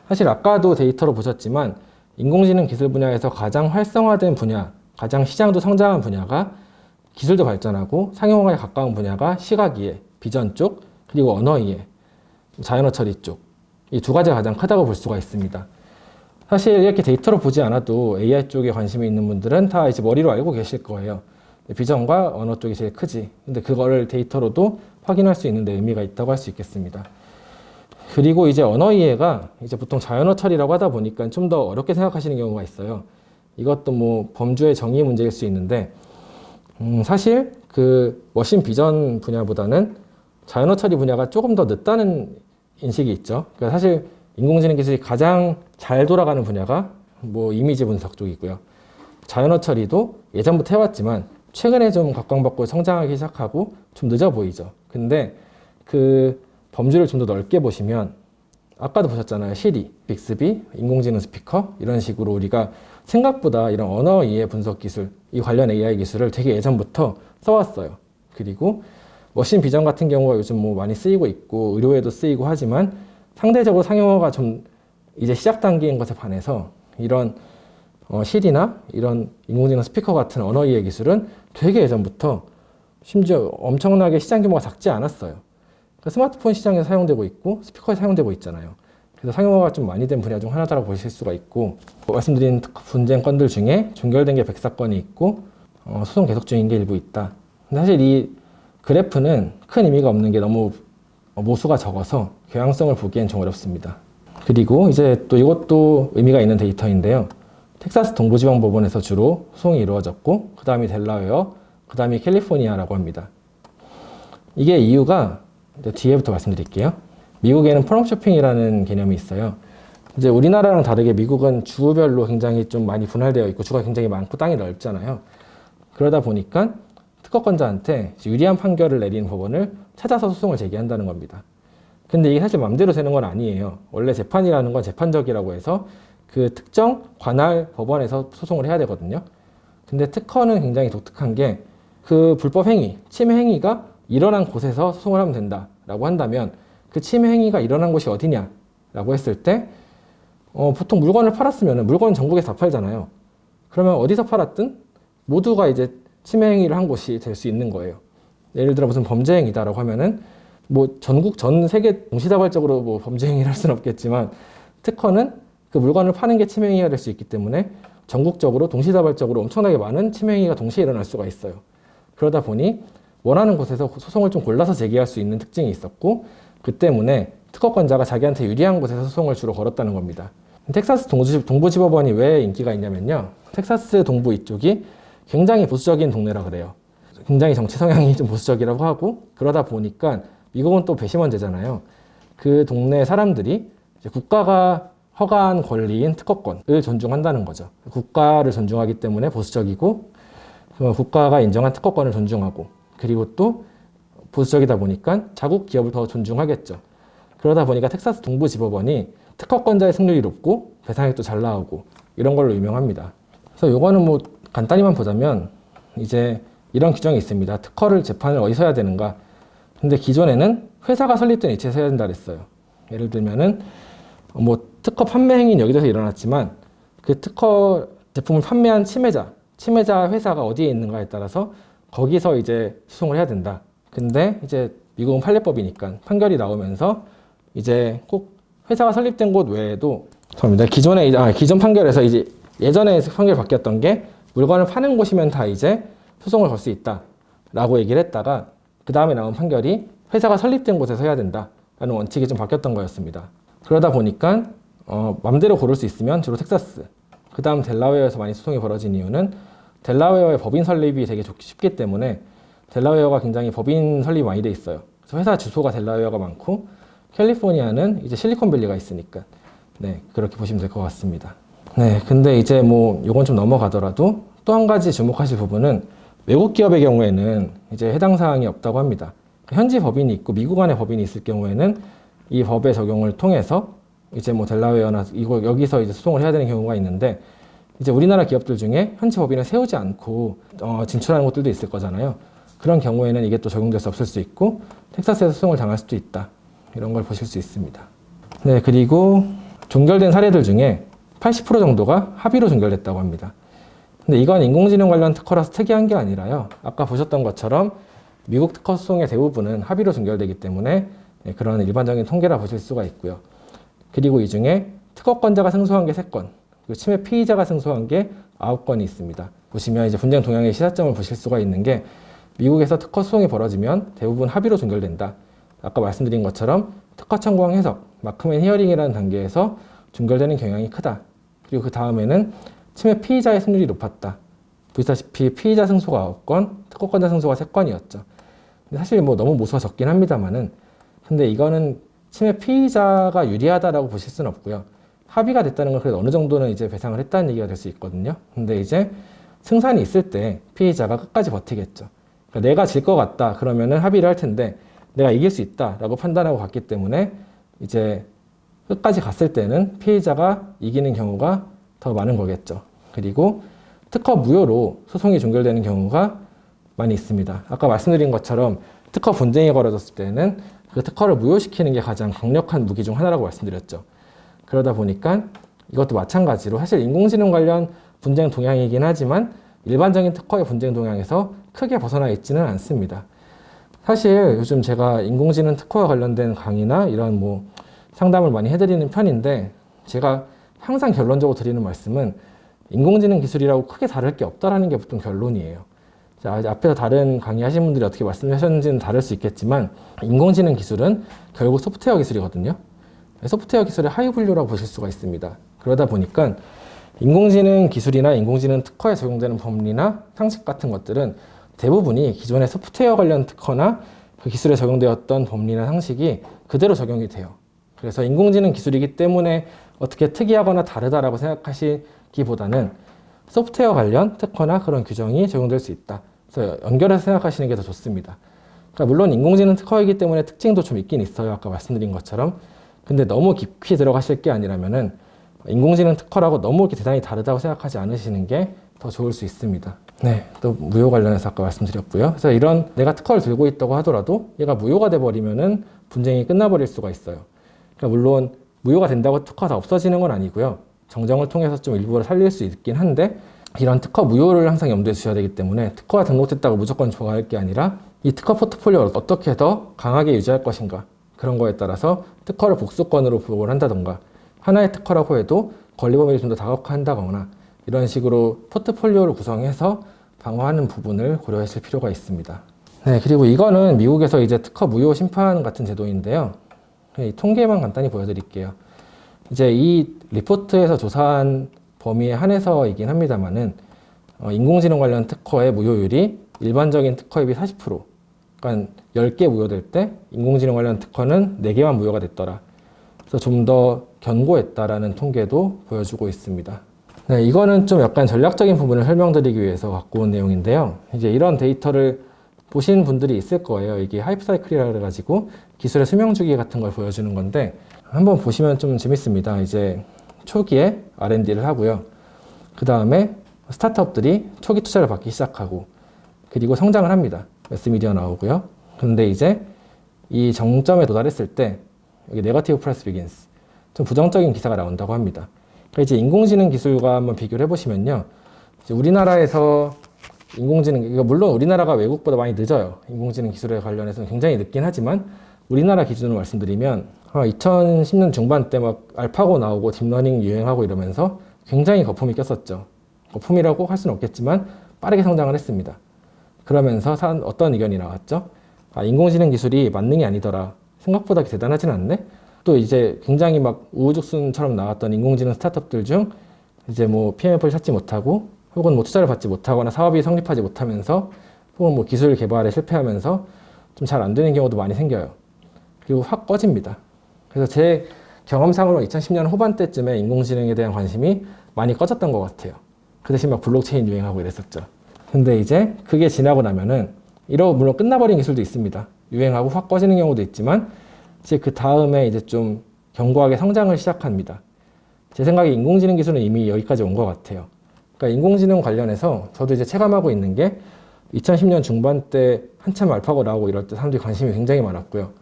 사실 아까도 데이터로 보셨지만 인공지능 기술 분야에서 가장 활성화된 분야, 가장 시장도 성장한 분야가 기술도 발전하고 상용화에 가까운 분야가 시각 이해, 비전 쪽, 그리고 언어 이해, 자연어 처리 쪽. 이 두 가지가 가장 크다고 볼 수가 있습니다. 사실 이렇게 데이터로 보지 않아도 AI 쪽에 관심이 있는 분들은 다 이제 머리로 알고 계실 거예요. 비전과 언어 쪽이 제일 크지. 근데 그거를 데이터로도 확인할 수 있는 데 의미가 있다고 할 수 있겠습니다. 그리고 이제 언어 이해가 이제 보통 자연어 처리라고 하다 보니까 좀 더 어렵게 생각하시는 경우가 있어요. 이것도 뭐 범주의 정의 문제일 수 있는데, 사실 그 머신 비전 분야보다는 자연어 처리 분야가 조금 더 늦다는 인식이 있죠. 그러니까 사실 인공지능 기술이 가장 잘 돌아가는 분야가 뭐 이미지 분석 쪽이고요. 자연어 처리도 예전부터 해왔지만 최근에 좀 각광받고 성장하기 시작하고 좀 늦어 보이죠. 근데 그 범주를 좀 더 넓게 보시면 아까도 보셨잖아요. 시리, 빅스비, 인공지능 스피커 이런 식으로 우리가 생각보다 이런 언어 이해 분석 기술, 이 관련 AI 기술을 되게 예전부터 써왔어요. 그리고 머신 비전 같은 경우가 요즘 뭐 많이 쓰이고 있고 의료에도 쓰이고 하지만 상대적으로 상용화가 좀 이제 시작 단계인 것에 반해서 이런 실이나 이런 인공지능 스피커 같은 언어 이해 기술은 되게 예전부터 심지어 엄청나게 시장 규모가 작지 않았어요. 그러니까 스마트폰 시장에서 사용되고 있고 스피커에 사용되고 있잖아요. 그래서 상용화가 좀 많이 된 분야 중 하나다라고 보실 수가 있고, 말씀드린 분쟁 건들 중에 종결된 게 104건이 있고 소송 계속 중인 게 일부 있다. 근데 사실 이 그래프는 큰 의미가 없는 게 너무 모수가 적어서 교양성을 보기엔 좀 어렵습니다. 그리고 이제 또 이것도 의미가 있는 데이터인데요. 텍사스 동부지방법원에서 주로 소송이 이루어졌고 그 다음이 델라웨어, 그 다음이 캘리포니아라고 합니다. 이게 이유가 뒤에부터 말씀드릴게요. 미국에는 홈쇼핑이라는 개념이 있어요. 이제 우리나라랑 다르게 미국은 주별로 굉장히 좀 많이 분할되어 있고 주가 굉장히 많고 땅이 넓잖아요. 그러다 보니까 특허권자한테 유리한 판결을 내리는 법원을 찾아서 소송을 제기한다는 겁니다. 근데 이게 사실 맘대로 되는 건 아니에요. 원래 재판이라는 건 재판적이라고 해서 그 특정 관할 법원에서 소송을 해야 되거든요. 근데 특허는 굉장히 독특한 게 그 불법 행위, 침해 행위가 일어난 곳에서 소송을 하면 된다라고 한다면 그 침해 행위가 일어난 곳이 어디냐라고 했을 때 보통 물건을 팔았으면 물건은 전국에서 다 팔잖아요. 그러면 어디서 팔았든 모두가 이제 침해 행위를 한 곳이 될 수 있는 거예요. 예를 들어 무슨 범죄 행위다라고 하면은 뭐 전국 전 세계 동시다발적으로 뭐 범죄 행위를 할 수는 없겠지만 특허는 그 물건을 파는 게 침해 행위가 될 수 있기 때문에 전국적으로 동시다발적으로 엄청나게 많은 침해 행위가 동시에 일어날 수가 있어요. 그러다 보니 원하는 곳에서 소송을 좀 골라서 제기할 수 있는 특징이 있었고 그 때문에 특허권자가 자기한테 유리한 곳에서 소송을 주로 걸었다는 겁니다. 텍사스 동부지법원이 왜 인기가 있냐면요. 텍사스 동부 이쪽이 굉장히 보수적인 동네라 그래요. 굉장히 정치 성향이 좀 보수적이라고 하고 그러다 보니까 미국은 또 배심원제잖아요. 그 동네 사람들이 이제 국가가 허가한 권리인 특허권을 존중한다는 거죠. 국가를 존중하기 때문에 보수적이고 국가가 인정한 특허권을 존중하고 그리고 또 보수적이다 보니까 자국 기업을 더 존중하겠죠. 그러다 보니까 텍사스 동부지법원이 특허권자의 승률이 높고 배상액도 잘 나오고 이런 걸로 유명합니다. 그래서 요거는 뭐 간단히만 보자면 이제 이런 규정이 있습니다. 특허를 재판을 어디서 해야 되는가. 근데 기존에는 회사가 설립된 위치에서 해야 된다 그랬어요. 예를 들면은 뭐 특허 판매 행위는 여기저기서 일어났지만 그 특허 제품을 판매한 침해자 회사가 어디에 있는가에 따라서 거기서 이제 소송을 해야 된다. 근데 이제 미국은 판례법이니까 판결이 나오면서 이제 꼭 회사가 설립된 곳 외에도 기존 판결에서 이제 예전에 판결이 바뀌었던 게 물건을 파는 곳이면 다 이제 소송을 걸 수 있다라고 얘기를 했다가 그 다음에 나온 판결이 회사가 설립된 곳에서 해야 된다라는 원칙이 좀 바뀌었던 거였습니다. 그러다 보니까 맘대로 고를 수 있으면 주로 텍사스, 그 다음 델라웨어에서 많이 소송이 벌어진 이유는 델라웨어의 법인 설립이 되게 쉽기 때문에 델라웨어가 굉장히 법인 설립이 많이 돼 있어요. 그래서 회사 주소가 델라웨어가 많고 캘리포니아는 이제 실리콘밸리가 있으니까 네, 그렇게 보시면 될 것 같습니다. 네, 근데 이제 뭐 요건 좀 넘어가더라도 또 한 가지 주목하실 부분은 외국 기업의 경우에는 이제 해당 사항이 없다고 합니다. 현지 법인이 있고 미국 안에 법인이 있을 경우에는 이 법의 적용을 통해서 이제 뭐 델라웨어나 여기서 이제 소송을 해야 되는 경우가 있는데 이제 우리나라 기업들 중에 현지 법인을 세우지 않고 진출하는 곳들도 있을 거잖아요. 그런 경우에는 이게 또 적용될 수 없을 수 있고 텍사스에서 소송을 당할 수도 있다. 이런 걸 보실 수 있습니다. 네, 그리고 종결된 사례들 중에 80% 정도가 합의로 종결됐다고 합니다. 근데 이건 인공지능 관련 특허라서 특이한 게 아니라요. 아까 보셨던 것처럼 미국 특허 소송의 대부분은 합의로 종결되기 때문에 그런 일반적인 통계라 보실 수가 있고요. 그리고 이 중에 특허권자가 승소한 게 3건, 그리고 침해 피의자가 승소한 게 9건이 있습니다. 보시면 이제 분쟁 동향의 시사점을 보실 수가 있는 게 미국에서 특허 소송이 벌어지면 대부분 합의로 종결된다. 아까 말씀드린 것처럼 특허 청구항 해석, 마크맨 히어링이라는 단계에서 종결되는 경향이 크다. 그리고 그 다음에는 침해 피의자의 승률이 높았다. 보시다시피 피의자 승소가 9건, 특허권자 승소가 3건이었죠. 사실 뭐 너무 모수가 적긴 합니다만은, 근데 이거는 침해 피의자가 유리하다라고 보실 수는 없고요. 합의가 됐다는 건 그래도 어느 정도는 이제 배상을 했다는 얘기가 될 수 있거든요. 근데 이제 승산이 있을 때 피의자가 끝까지 버티겠죠. 그러니까 내가 질 것 같다 그러면은 합의를 할 텐데 내가 이길 수 있다라고 판단하고 갔기 때문에 이제 끝까지 갔을 때는 피의자가 이기는 경우가 더 많은 거겠죠. 그리고 특허 무효로 소송이 종결되는 경우가 많이 있습니다. 아까 말씀드린 것처럼 특허 분쟁이 벌어졌을 때는 그 특허를 무효시키는 게 가장 강력한 무기 중 하나라고 말씀드렸죠. 그러다 보니까 이것도 마찬가지로 사실 인공지능 관련 분쟁 동향이긴 하지만 일반적인 특허의 분쟁 동향에서 크게 벗어나 있지는 않습니다. 사실 요즘 제가 인공지능 특허와 관련된 강의나 이런 뭐 상담을 많이 해드리는 편인데 제가 항상 결론적으로 드리는 말씀은 인공지능 기술이라고 크게 다를 게 없다라는 게 보통 결론이에요. 자, 앞에서 다른 강의하신 분들이 어떻게 말씀하셨는지는 다를 수 있겠지만 인공지능 기술은 결국 소프트웨어 기술이거든요. 소프트웨어 기술의 하위 분류라고 보실 수가 있습니다. 그러다 보니까 인공지능 기술이나 인공지능 특허에 적용되는 법리나 상식 같은 것들은 대부분이 기존의 소프트웨어 관련 특허나 그 기술에 적용되었던 법리나 상식이 그대로 적용이 돼요. 그래서 인공지능 기술이기 때문에 어떻게 특이하거나 다르다라고 생각하시기보다는 소프트웨어 관련 특허나 그런 규정이 적용될 수 있다. 그래서 연결해서 생각하시는 게 더 좋습니다. 그러니까 물론 인공지능 특허이기 때문에 특징도 좀 있긴 있어요. 아까 말씀드린 것처럼. 근데 너무 깊이 들어가실 게 아니라면은 인공지능 특허라고 너무 이렇게 대단히 다르다고 생각하지 않으시는 게 더 좋을 수 있습니다. 네, 또 무효 관련해서 아까 말씀드렸고요. 그래서 이런 내가 특허를 들고 있다고 하더라도 얘가 무효가 돼버리면은 분쟁이 끝나버릴 수가 있어요. 그러니까 물론 무효가 된다고 특허가 다 없어지는 건 아니고요. 정정을 통해서 좀 일부러 살릴 수 있긴 한데 이런 특허 무효를 항상 염두에 두셔야 되기 때문에 특허가 등록됐다고 무조건 좋아할 게 아니라 이 특허 포트폴리오를 어떻게 더 강하게 유지할 것인가 그런 거에 따라서 특허를 복수권으로 부여를 한다던가 하나의 특허라고 해도 권리 범위를 좀 더 다각화한다거나 이런 식으로 포트폴리오를 구성해서 방어하는 부분을 고려하실 필요가 있습니다. 네, 그리고 이거는 미국에서 이제 특허 무효 심판 같은 제도인데요. 이 통계만 간단히 보여드릴게요. 이제 이 리포트에서 조사한 범위에 한해서이긴 합니다만은 인공지능 관련 특허의 무효율이 일반적인 특허에 비해 40%, 그러니까 10개 무효될 때 인공지능 관련 특허는 4개만 무효가 됐더라. 그래서 좀 더 견고했다라는 통계도 보여주고 있습니다. 네, 이거는 좀 약간 전략적인 부분을 설명드리기 위해서 갖고 온 내용인데요. 이제 이런 데이터를 보신 분들이 있을 거예요. 이게 하이프 사이클이라 그래가지고 기술의 수명 주기 같은 걸 보여주는 건데 한번 보시면 좀 재밌습니다. 이제 초기에 R&D를 하고요. 그 다음에 스타트업들이 초기 투자를 받기 시작하고 그리고 성장을 합니다. 매스미디어 나오고요. 근데 이제 이 정점에 도달했을 때 여기 네거티브 프라이스 비긴스 좀 부정적인 기사가 나온다고 합니다. 그러니까 이제 인공지능 기술과 한번 비교를 해보시면요. 이제 우리나라에서 인공지능, 물론 우리나라가 외국보다 많이 늦어요. 인공지능 기술에 관련해서는 굉장히 늦긴 하지만 우리나라 기준으로 말씀드리면 2010년 중반 때 막 알파고 나오고 딥러닝 유행하고 이러면서 굉장히 거품이 꼈었죠. 거품이라고 할 수는 없겠지만 빠르게 성장을 했습니다. 그러면서 어떤 의견이 나왔죠? 인공지능 기술이 만능이 아니더라. 생각보다 대단하진 않네? 또 이제 굉장히 막 우후죽순처럼 나왔던 인공지능 스타트업들 중 이제 뭐 PMF를 찾지 못하고 혹은 뭐 투자를 받지 못하거나 사업이 성립하지 못하면서 혹은 뭐 기술 개발에 실패하면서 좀 잘 안 되는 경우도 많이 생겨요. 그리고 확 꺼집니다. 그래서 제 경험상으로 2010년 후반때쯤에 인공지능에 대한 관심이 많이 꺼졌던 것 같아요. 그 대신 막 블록체인 유행하고 이랬었죠. 근데 이제 그게 지나고 나면은 이러고 물론 끝나버린 기술도 있습니다. 유행하고 확 꺼지는 경우도 있지만 이제 그 다음에 이제 좀 견고하게 성장을 시작합니다. 제 생각에 인공지능 기술은 이미 여기까지 온 것 같아요. 그러니까 인공지능 관련해서 저도 이제 체감하고 있는 게 2010년 중반 때 한참 알파고 나오고 이럴 때 사람들이 관심이 굉장히 많았고요.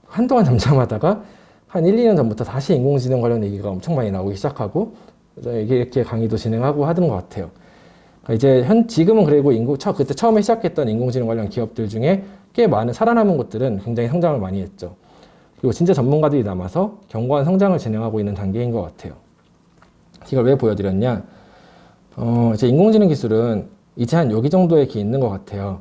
한동안 잠잠하다가 한 1, 2년 전부터 다시 인공지능 관련 얘기가 엄청 많이 나오기 시작하고 이게 이렇게 강의도 진행하고 하던 것 같아요. 그러니까 이제 지금은 그리고 그때 처음에 시작했던 인공지능 관련 기업들 중에 꽤 많은 살아남은 곳들은 굉장히 성장을 많이 했죠. 그리고 진짜 전문가들이 남아서 견고한 성장을 진행하고 있는 단계인 것 같아요. 이걸 왜 보여드렸냐? 이제 인공지능 기술은 이제 한 여기 정도의 게 있는 것 같아요.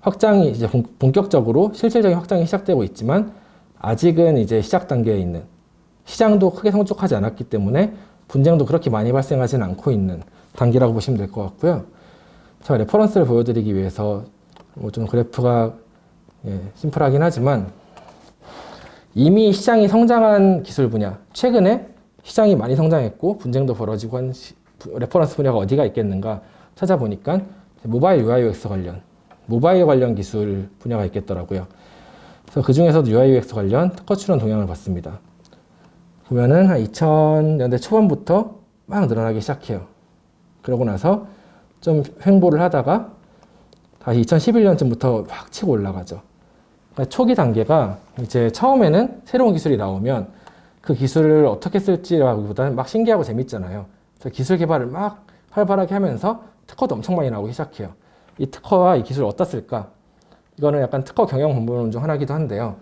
확장이 이제 본격적으로 실질적인 확장이 시작되고 있지만 아직은 이제 시작 단계에 있는, 시장도 크게 성숙하지 않았기 때문에 분쟁도 그렇게 많이 발생하지는 않고 있는 단계라고 보시면 될 것 같고요. 제가 레퍼런스를 보여드리기 위해서 뭐 좀 그래프가 심플하긴 하지만 이미 시장이 성장한 기술 분야, 최근에 시장이 많이 성장했고 분쟁도 벌어지고 한 레퍼런스 분야가 어디가 있겠는가 찾아보니까 모바일 UI UX 관련, 모바일 관련 기술 분야가 있겠더라고요. 그래서 그 중에서도 UI UX 관련 특허 출원 동향을 봤습니다. 보면은 한 2000년대 초반부터 막 늘어나기 시작해요. 그러고 나서 좀 횡보를 하다가 다시 2011년쯤부터 확 치고 올라가죠. 그러니까 초기 단계가 이제 처음에는 새로운 기술이 나오면 그 기술을 어떻게 쓸지라기보다는 막 신기하고 재밌잖아요. 그래서 기술 개발을 막 활발하게 하면서 특허도 엄청 많이 나오기 시작해요. 이 특허와 이 기술을 어디다 쓸까? 이거는 약간 특허 경영 공부론 중 하나이기도 한데요.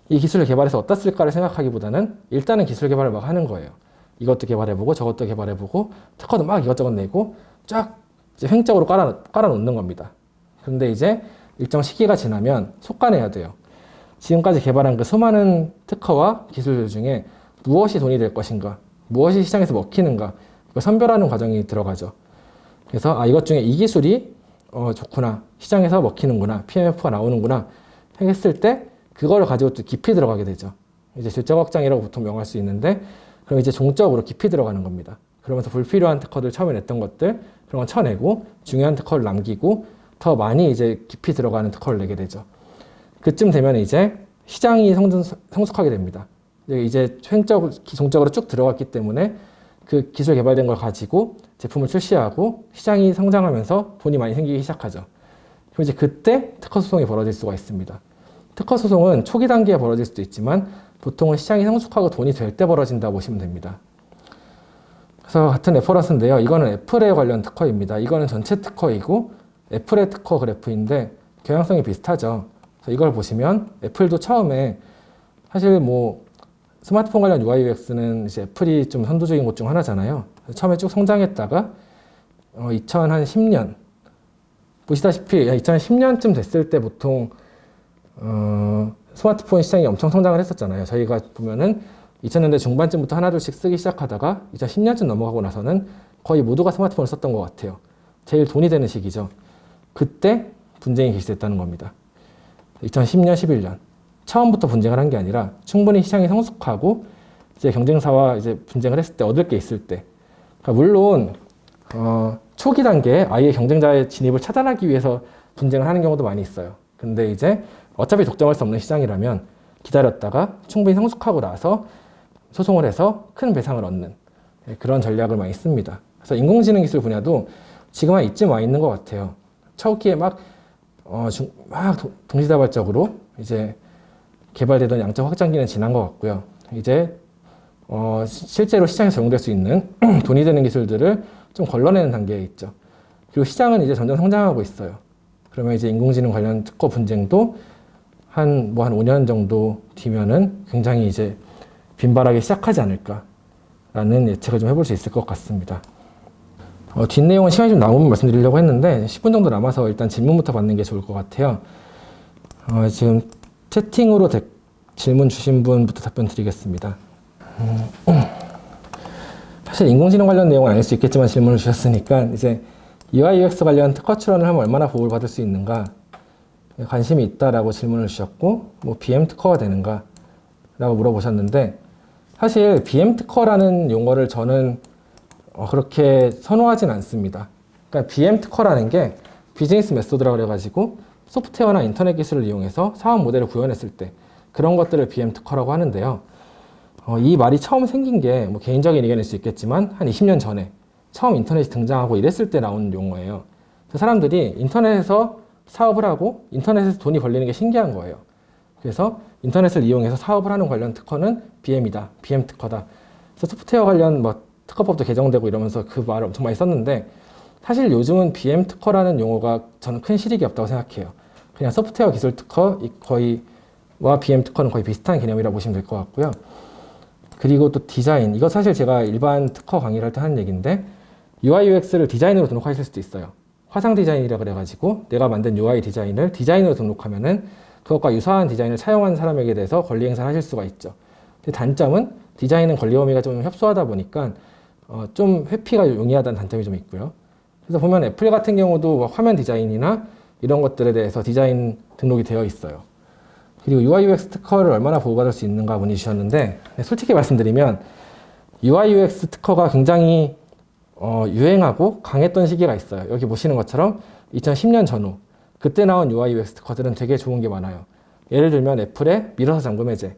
이 기술을 개발해서 어디다 쓸까를 생각하기보다는 일단은 기술 개발을 막 하는 거예요. 이것도 개발해보고 저것도 개발해보고 특허도 막 이것저것 내고 쫙 이제 횡적으로 깔아놓는 겁니다. 그런데 이제 일정 시기가 지나면 속가내야 돼요. 지금까지 개발한 그 수많은 특허와 기술들 중에 무엇이 돈이 될 것인가, 무엇이 시장에서 먹히는가, 이거 선별하는 과정이 들어가죠. 그래서 이것 중에 이 기술이 좋구나, 시장에서 먹히는구나, PMF가 나오는구나 했을 때 그거를 가지고 또 깊이 들어가게 되죠. 이제 실적 확장이라고 보통 명할 수 있는데 그럼 이제 종적으로 깊이 들어가는 겁니다. 그러면서 불필요한 특허들 처음에 냈던 것들 그런 건 쳐내고 중요한 특허를 남기고 더 많이 이제 깊이 들어가는 특허를 내게 되죠. 그쯤 되면 이제 시장이 성숙하게 됩니다. 이제 종적으로 쭉 들어갔기 때문에 그 기술 개발된 걸 가지고 제품을 출시하고 시장이 성장하면서 돈이 많이 생기기 시작하죠. 그럼 이제 그때 특허 소송이 벌어질 수가 있습니다. 특허 소송은 초기 단계에 벌어질 수도 있지만 보통은 시장이 성숙하고 돈이 될 때 벌어진다고 보시면 됩니다. 그래서 같은 레퍼런스인데요. 이거는 애플에 관련 특허입니다. 이거는 전체 특허이고 애플의 특허 그래프인데 경향성이 비슷하죠. 그래서 이걸 보시면 애플도 처음에 사실 뭐 스마트폰 관련 UI UX는 이제 애플이 좀 선도적인 곳 중 하나잖아요. 처음에 쭉 성장했다가 2010년 보시다시피 2010년쯤 됐을 때 보통 스마트폰 시장이 엄청 성장을 했었잖아요. 저희가 보면은 2000년대 중반쯤부터 하나둘씩 쓰기 시작하다가 2010년쯤 넘어가고 나서는 거의 모두가 스마트폰을 썼던 것 같아요. 제일 돈이 되는 시기죠. 그때 분쟁이 개시됐다는 겁니다. 2010년, 11년. 처음부터 분쟁을 한 게 아니라 충분히 시장이 성숙하고 이제 경쟁사와 이제 분쟁을 했을 때 얻을 게 있을 때. 그러니까 물론 초기 단계에 아예 경쟁자의 진입을 차단하기 위해서 분쟁을 하는 경우도 많이 있어요. 근데 이제 어차피 독점할 수 없는 시장이라면 기다렸다가 충분히 성숙하고 나서 소송을 해서 큰 배상을 얻는 그런 전략을 많이 씁니다. 그래서 인공지능 기술 분야도 지금 한 이쯤 와 있는 것 같아요. 초기에 막 동시다발적으로 이제 개발되던 양적 확장기는 지난 것 같고요. 이제 실제로 시장에서 적용될 수 있는 돈이 되는 기술들을 좀 걸러내는 단계에 있죠. 그리고 시장은 이제 점점 성장하고 있어요. 그러면 이제 인공지능 관련 특허 분쟁도 한 5년 정도 뒤면은 굉장히 이제 빈발하기 시작하지 않을까라는 예측을 좀 해볼 수 있을 것 같습니다. 뒷내용은 시간이 좀 남으면 말씀드리려고 했는데 10분 정도 남아서 일단 질문부터 받는 게 좋을 것 같아요. 지금 채팅으로 질문 주신 분부터 답변 드리겠습니다. 사실 인공지능 관련 내용은 아닐 수 있겠지만 질문을 주셨으니까 이제 UI UX 관련 특허 출원을 하면 얼마나 보호를 받을 수 있는가 관심이 있다라고 질문을 주셨고 뭐 BM 특허가 되는가 라고 물어보셨는데 사실 BM 특허라는 용어를 저는 그렇게 선호하진 않습니다. 그러니까 BM 특허라는 게 비즈니스 메소드라고 그래가지고 소프트웨어나 인터넷 기술을 이용해서 사업 모델을 구현했을 때 그런 것들을 BM 특허라고 하는데요. 이 말이 처음 생긴 게 뭐 개인적인 의견일 수 있겠지만 한 20년 전에 처음 인터넷이 등장하고 이랬을 때 나온 용어예요. 그래서 사람들이 인터넷에서 사업을 하고 인터넷에서 돈이 벌리는 게 신기한 거예요. 그래서 인터넷을 이용해서 사업을 하는 관련 특허는 BM이다. BM 특허다. 그래서 소프트웨어 관련 뭐 특허법도 개정되고 이러면서 그 말을 엄청 많이 썼는데 사실 요즘은 BM 특허라는 용어가 저는 큰 실익이 없다고 생각해요. 그냥 소프트웨어 기술 특허 거의와 BM 특허는 거의 비슷한 개념이라고 보시면 될 것 같고요. 그리고 또 디자인. 이거 사실 제가 일반 특허 강의를 할 때 하는 얘기인데 UI UX를 디자인으로 등록하실 수도 있어요. 화상 디자인이라 그래가지고 내가 만든 UI 디자인을 디자인으로 등록하면은 그것과 유사한 디자인을 차용한 사람에게 대해서 권리 행사를 하실 수가 있죠. 근데 단점은 디자인은 권리 범위가 좀 협소하다 보니까 좀 회피가 용이하다는 단점이 좀 있고요. 그래서 보면 애플 같은 경우도 화면 디자인이나 이런 것들에 대해서 디자인 등록이 되어 있어요. 그리고 UI UX 특허를 얼마나 보호받을 수 있는가 문의 주셨는데 솔직히 말씀드리면 UI UX 특허가 굉장히 유행하고 강했던 시기가 있어요. 여기 보시는 것처럼 2010년 전후 그때 나온 UI UX 특허들은 되게 좋은 게 많아요. 예를 들면 애플의 밀어서 잠금 해제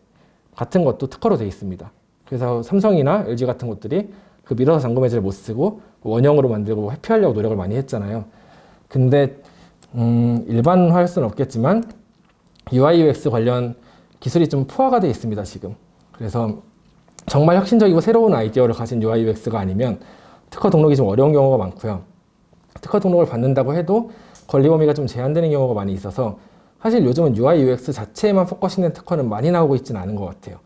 같은 것도 특허로 되어 있습니다. 그래서 삼성이나 LG 같은 것들이 그 밀어서 잠금 해제를 못 쓰고 원형으로 만들고 회피하려고 노력을 많이 했잖아요. 근데 일반화할 수는 없겠지만 UI UX 관련 기술이 좀 포화가 되어 있습니다, 지금. 그래서 정말 혁신적이고 새로운 아이디어를 가진 UI UX가 아니면 특허 등록이 좀 어려운 경우가 많고요. 특허 등록을 받는다고 해도 권리 범위가 좀 제한되는 경우가 많이 있어서 사실 요즘은 UI UX 자체에만 포커싱된 특허는 많이 나오고 있지는 않은 것 같아요.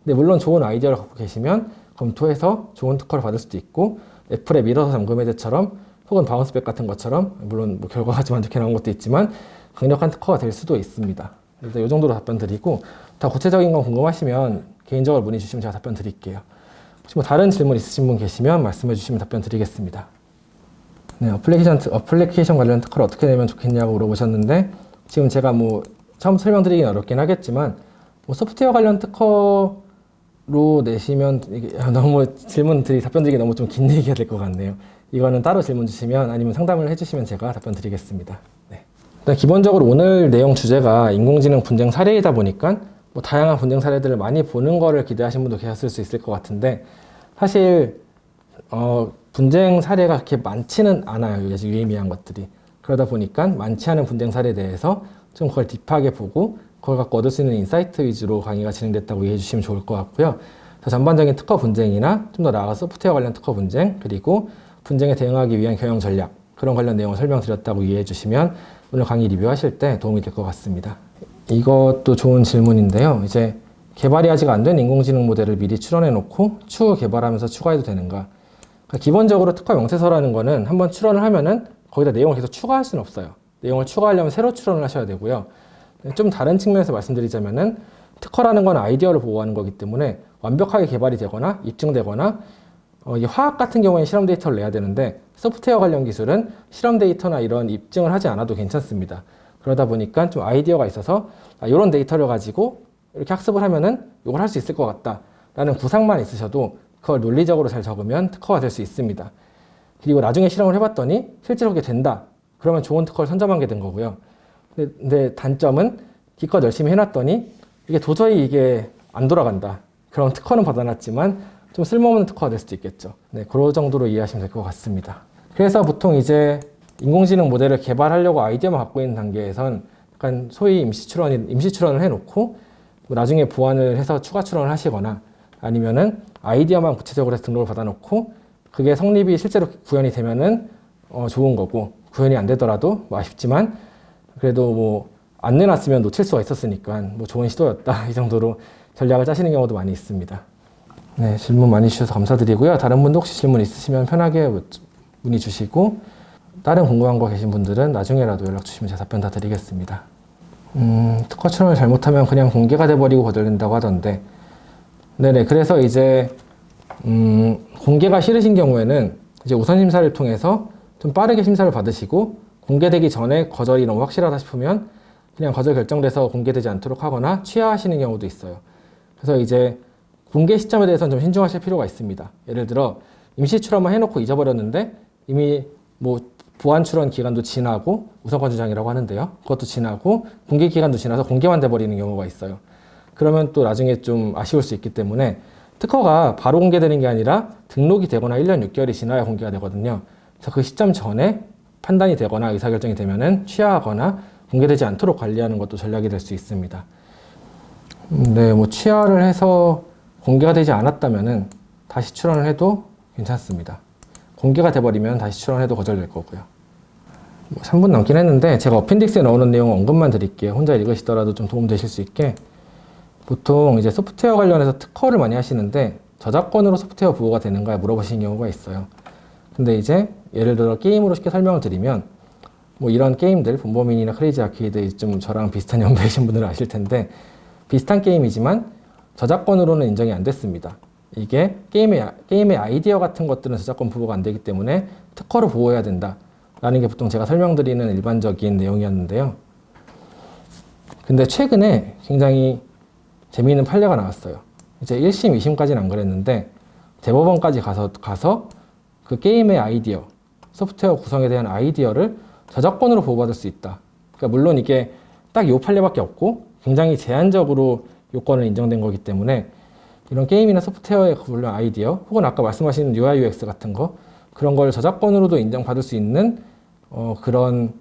근데 물론 좋은 아이디어를 갖고 계시면 검토해서 좋은 특허를 받을 수도 있고 애플의 밀어서 잠금 해제처럼 혹은 바운스백 같은 것처럼 물론 뭐 결과가 좀 안 좋게 나온 것도 있지만 강력한 특허가 될 수도 있습니다. 일단 이 정도로 답변 드리고 더 구체적인 건 궁금하시면 개인적으로 문의 주시면 제가 답변 드릴게요. 혹시 뭐 다른 질문 있으신 분 계시면 말씀해 주시면 답변 드리겠습니다. 네, 어플리케이션 관련 특허를 어떻게 내면 좋겠냐고 물어보셨는데 지금 제가 뭐 처음 설명드리긴 어렵긴 하겠지만 뭐 소프트웨어 관련 특허로 내시면 이게 너무 답변 드리기 너무 좀 긴 얘기가 될 것 같네요. 이거는 따로 질문 주시면 아니면 상담을 해주시면 제가 답변 드리겠습니다. 네. 일단 기본적으로 오늘 내용 주제가 인공지능 분쟁 사례이다 보니까 뭐 다양한 분쟁 사례들을 많이 보는 거를 기대하신 분도 계셨을 수 있을 것 같은데 사실 분쟁 사례가 그렇게 많지는 않아요. 유의미한 것들이. 그러다 보니까 많지 않은 분쟁 사례에 대해서 좀 그걸 딥하게 보고 그걸 갖고 얻을 수 있는 인사이트 위주로 강의가 진행됐다고 이해해 주시면 좋을 것 같고요. 더 전반적인 특허 분쟁이나 좀 더 나아가 소프트웨어 관련 특허 분쟁 그리고 분쟁에 대응하기 위한 경영 전략 그런 관련 내용을 설명드렸다고 이해해 주시면 오늘 강의 리뷰하실 때 도움이 될 것 같습니다. 이것도 좋은 질문인데요. 이제 개발이 아직 안 된 인공지능 모델을 미리 출원해 놓고 추후 개발하면서 추가해도 되는가? 그러니까 기본적으로 특허 명세서라는 거는 한번 출원을 하면은 거기다 내용을 계속 추가할 수는 없어요. 내용을 추가하려면 새로 출원을 하셔야 되고요. 좀 다른 측면에서 말씀드리자면은 특허라는 건 아이디어를 보호하는 거기 때문에 완벽하게 개발이 되거나 입증되거나 이 화학 같은 경우에는 실험 데이터를 내야 되는데 소프트웨어 관련 기술은 실험 데이터나 이런 입증을 하지 않아도 괜찮습니다. 그러다 보니까 좀 아이디어가 있어서 이런 데이터를 가지고 이렇게 학습을 하면은 이걸 할 수 있을 것 같다 라는 구상만 있으셔도 그걸 논리적으로 잘 적으면 특허가 될 수 있습니다. 그리고 나중에 실험을 해봤더니 실제로 그게 된다. 그러면 좋은 특허를 선점하게 된 거고요. 근데 단점은 기껏 열심히 해놨더니 이게 도저히 이게 안 돌아간다. 그럼 특허는 받아놨지만 좀 쓸모없는 특허가 될 수도 있겠죠. 네, 그런 정도로 이해하시면 될 것 같습니다. 그래서 보통 이제 인공지능 모델을 개발하려고 아이디어만 갖고 있는 단계에선 약간 소위 임시 출원을 해놓고 뭐 나중에 보완을 해서 추가 출원을 하시거나 아니면은 아이디어만 구체적으로 해서 등록을 받아놓고 그게 성립이 실제로 구현이 되면은 좋은 거고 구현이 안 되더라도 뭐 아쉽지만 그래도 뭐 안 내놨으면 놓칠 수가 있었으니까 뭐 좋은 시도였다 이 정도로 전략을 짜시는 경우도 많이 있습니다. 네, 질문 많이 주셔서 감사드리고요. 다른 분도 혹시 질문 있으시면 편하게 문의 주시고 다른 궁금한 거 계신 분들은 나중에라도 연락 주시면 제가 답변 다 드리겠습니다. 특허 출원을 잘못하면 그냥 공개가 돼버리고 거절된다고 하던데 네네, 그래서 이제 공개가 싫으신 경우에는 이제 우선 심사를 통해서 좀 빠르게 심사를 받으시고 공개되기 전에 거절이 너무 확실하다 싶으면 그냥 거절 결정돼서 공개되지 않도록 하거나 취하하시는 경우도 있어요. 그래서 이제 공개 시점에 대해서는 좀 신중하실 필요가 있습니다. 예를 들어 임시 출원만 해놓고 잊어버렸는데 이미 뭐 보완 출원 기간도 지나고 우선권 주장이라고 하는데요. 그것도 지나고 공개 기간도 지나서 공개만 돼버리는 경우가 있어요. 그러면 또 나중에 좀 아쉬울 수 있기 때문에 특허가 바로 공개되는 게 아니라 등록이 되거나 1년 6개월이 지나야 공개가 되거든요. 그래서 그 시점 전에 판단이 되거나 의사결정이 되면은 취하하거나 공개되지 않도록 관리하는 것도 전략이 될 수 있습니다. 네, 뭐 취하를 해서 공개가 되지 않았다면은 다시 출원을 해도 괜찮습니다. 공개가 돼버리면 다시 출원해도 거절될 거고요. 3분 남긴 했는데 제가 어펜딕스에 넣어놓은 내용 언급만 드릴게요. 혼자 읽으시더라도 좀 도움 되실 수 있게. 보통 이제 소프트웨어 관련해서 특허를 많이 하시는데 저작권으로 소프트웨어 보호가 되는가 물어보시는 경우가 있어요. 근데 이제 예를 들어 게임으로 쉽게 설명을 드리면 뭐 이런 게임들, 본범인이나 크레이지 아케이드 좀 저랑 비슷한 연배이신 분들은 아실 텐데 비슷한 게임이지만 저작권으로는 인정이 안 됐습니다. 이게 게임의 아이디어 같은 것들은 저작권 보호가 안 되기 때문에 특허로 보호해야 된다 라는 게 보통 제가 설명드리는 일반적인 내용이었는데요. 근데 최근에 굉장히 재미있는 판례가 나왔어요. 이제 1심, 2심까지는 안 그랬는데 대법원까지 가서 그 게임의 아이디어, 소프트웨어 구성에 대한 아이디어를 저작권으로 보호받을 수 있다. 그러니까 물론 이게 딱 이 판례밖에 없고 굉장히 제한적으로 요건을 인정된 거기 때문에 이런 게임이나 소프트웨어의 물론 아이디어 혹은 아까 말씀하신 UI, UX 같은 거 그런 걸 저작권으로도 인정받을 수 있는 그런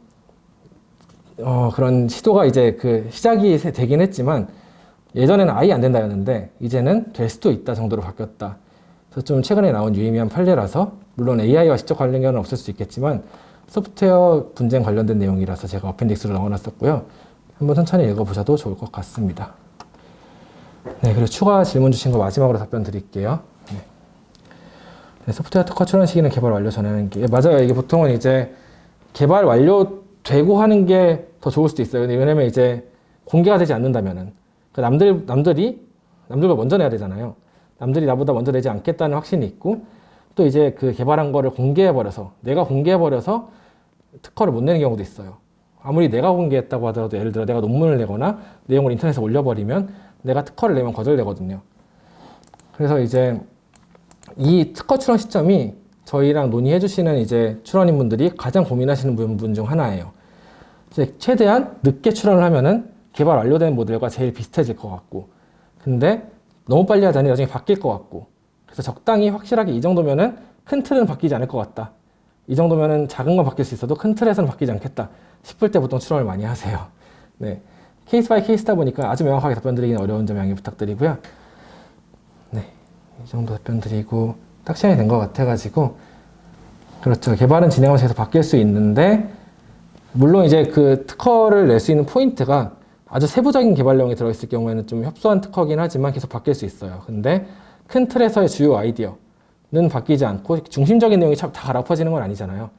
시도가 이제 그 시작이 되긴 했지만 예전에는 아예 안 된다였는데 이제는 될 수도 있다 정도로 바뀌었다. 그래서 좀 최근에 나온 유의미한 판례라서 물론 AI와 직접 관련은 없을 수 있겠지만 소프트웨어 분쟁 관련된 내용이라서 제가 어펜딕스로 넣어놨었고요. 한번 천천히 읽어보셔도 좋을 것 같습니다. 네, 그리고 추가 질문 주신 거 마지막으로 답변 드릴게요. 네, 소프트웨어 특허 출원 시기는 개발 완료 전에 하는 게 맞아요. 이게 보통은 이제 개발 완료되고 하는 게 더 좋을 수도 있어요. 왜냐면 이제 공개가 되지 않는다면은 그 남들보다 먼저 내야 되잖아요. 남들이 나보다 먼저 내지 않겠다는 확신이 있고 또 이제 그 개발한 거를 내가 공개해버려서 특허를 못 내는 경우도 있어요. 아무리 내가 공개했다고 하더라도 예를 들어 내가 논문을 내거나 내용을 인터넷에 올려버리면 내가 특허를 내면 거절되거든요. 그래서 이제 이 특허 출원 시점이 저희랑 논의해주시는 이제 출원인분들이 가장 고민하시는 부분 중 하나예요. 이제 최대한 늦게 출원을 하면은 개발 완료된 모델과 제일 비슷해질 것 같고, 근데 너무 빨리 하자니 나중에 바뀔 것 같고, 그래서 적당히 확실하게 이 정도면은 큰 틀은 바뀌지 않을 것 같다. 이 정도면은 작은 건 바뀔 수 있어도 큰 틀에서는 바뀌지 않겠다 싶을 때 보통 출원을 많이 하세요. 네. 케이스 바이 케이스다 보니까 아주 명확하게 답변 드리기는 어려운 점 양해 부탁드리고요. 네. 이 정도 답변 드리고 딱 시간이 된 것 같아가지고, 그렇죠. 개발은 진행하면서 계속 바뀔 수 있는데, 물론 이제 그 특허를 낼 수 있는 포인트가 아주 세부적인 개발 내용이 들어있을 경우에는 좀 협소한 특허긴 하지만 계속 바뀔 수 있어요. 근데 큰 틀에서의 주요 아이디어는 바뀌지 않고 중심적인 내용이 다 갈아엎어지는 건 아니잖아요.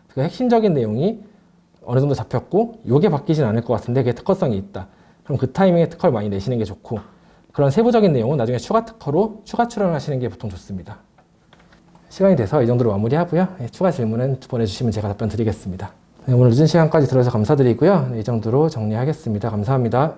그 핵심적인 내용이 어느 정도 잡혔고 이게 바뀌진 않을 것 같은데 그게 특허성이 있다. 그럼 그 타이밍에 특허를 많이 내시는 게 좋고 그런 세부적인 내용은 나중에 추가 특허로 추가 출원하시는 게 보통 좋습니다. 시간이 돼서 이 정도로 마무리하고요. 추가 질문은 보내주시면 제가 답변 드리겠습니다. 네, 오늘 늦은 시간까지 들어주셔서 감사드리고요. 이 정도로 정리하겠습니다. 감사합니다.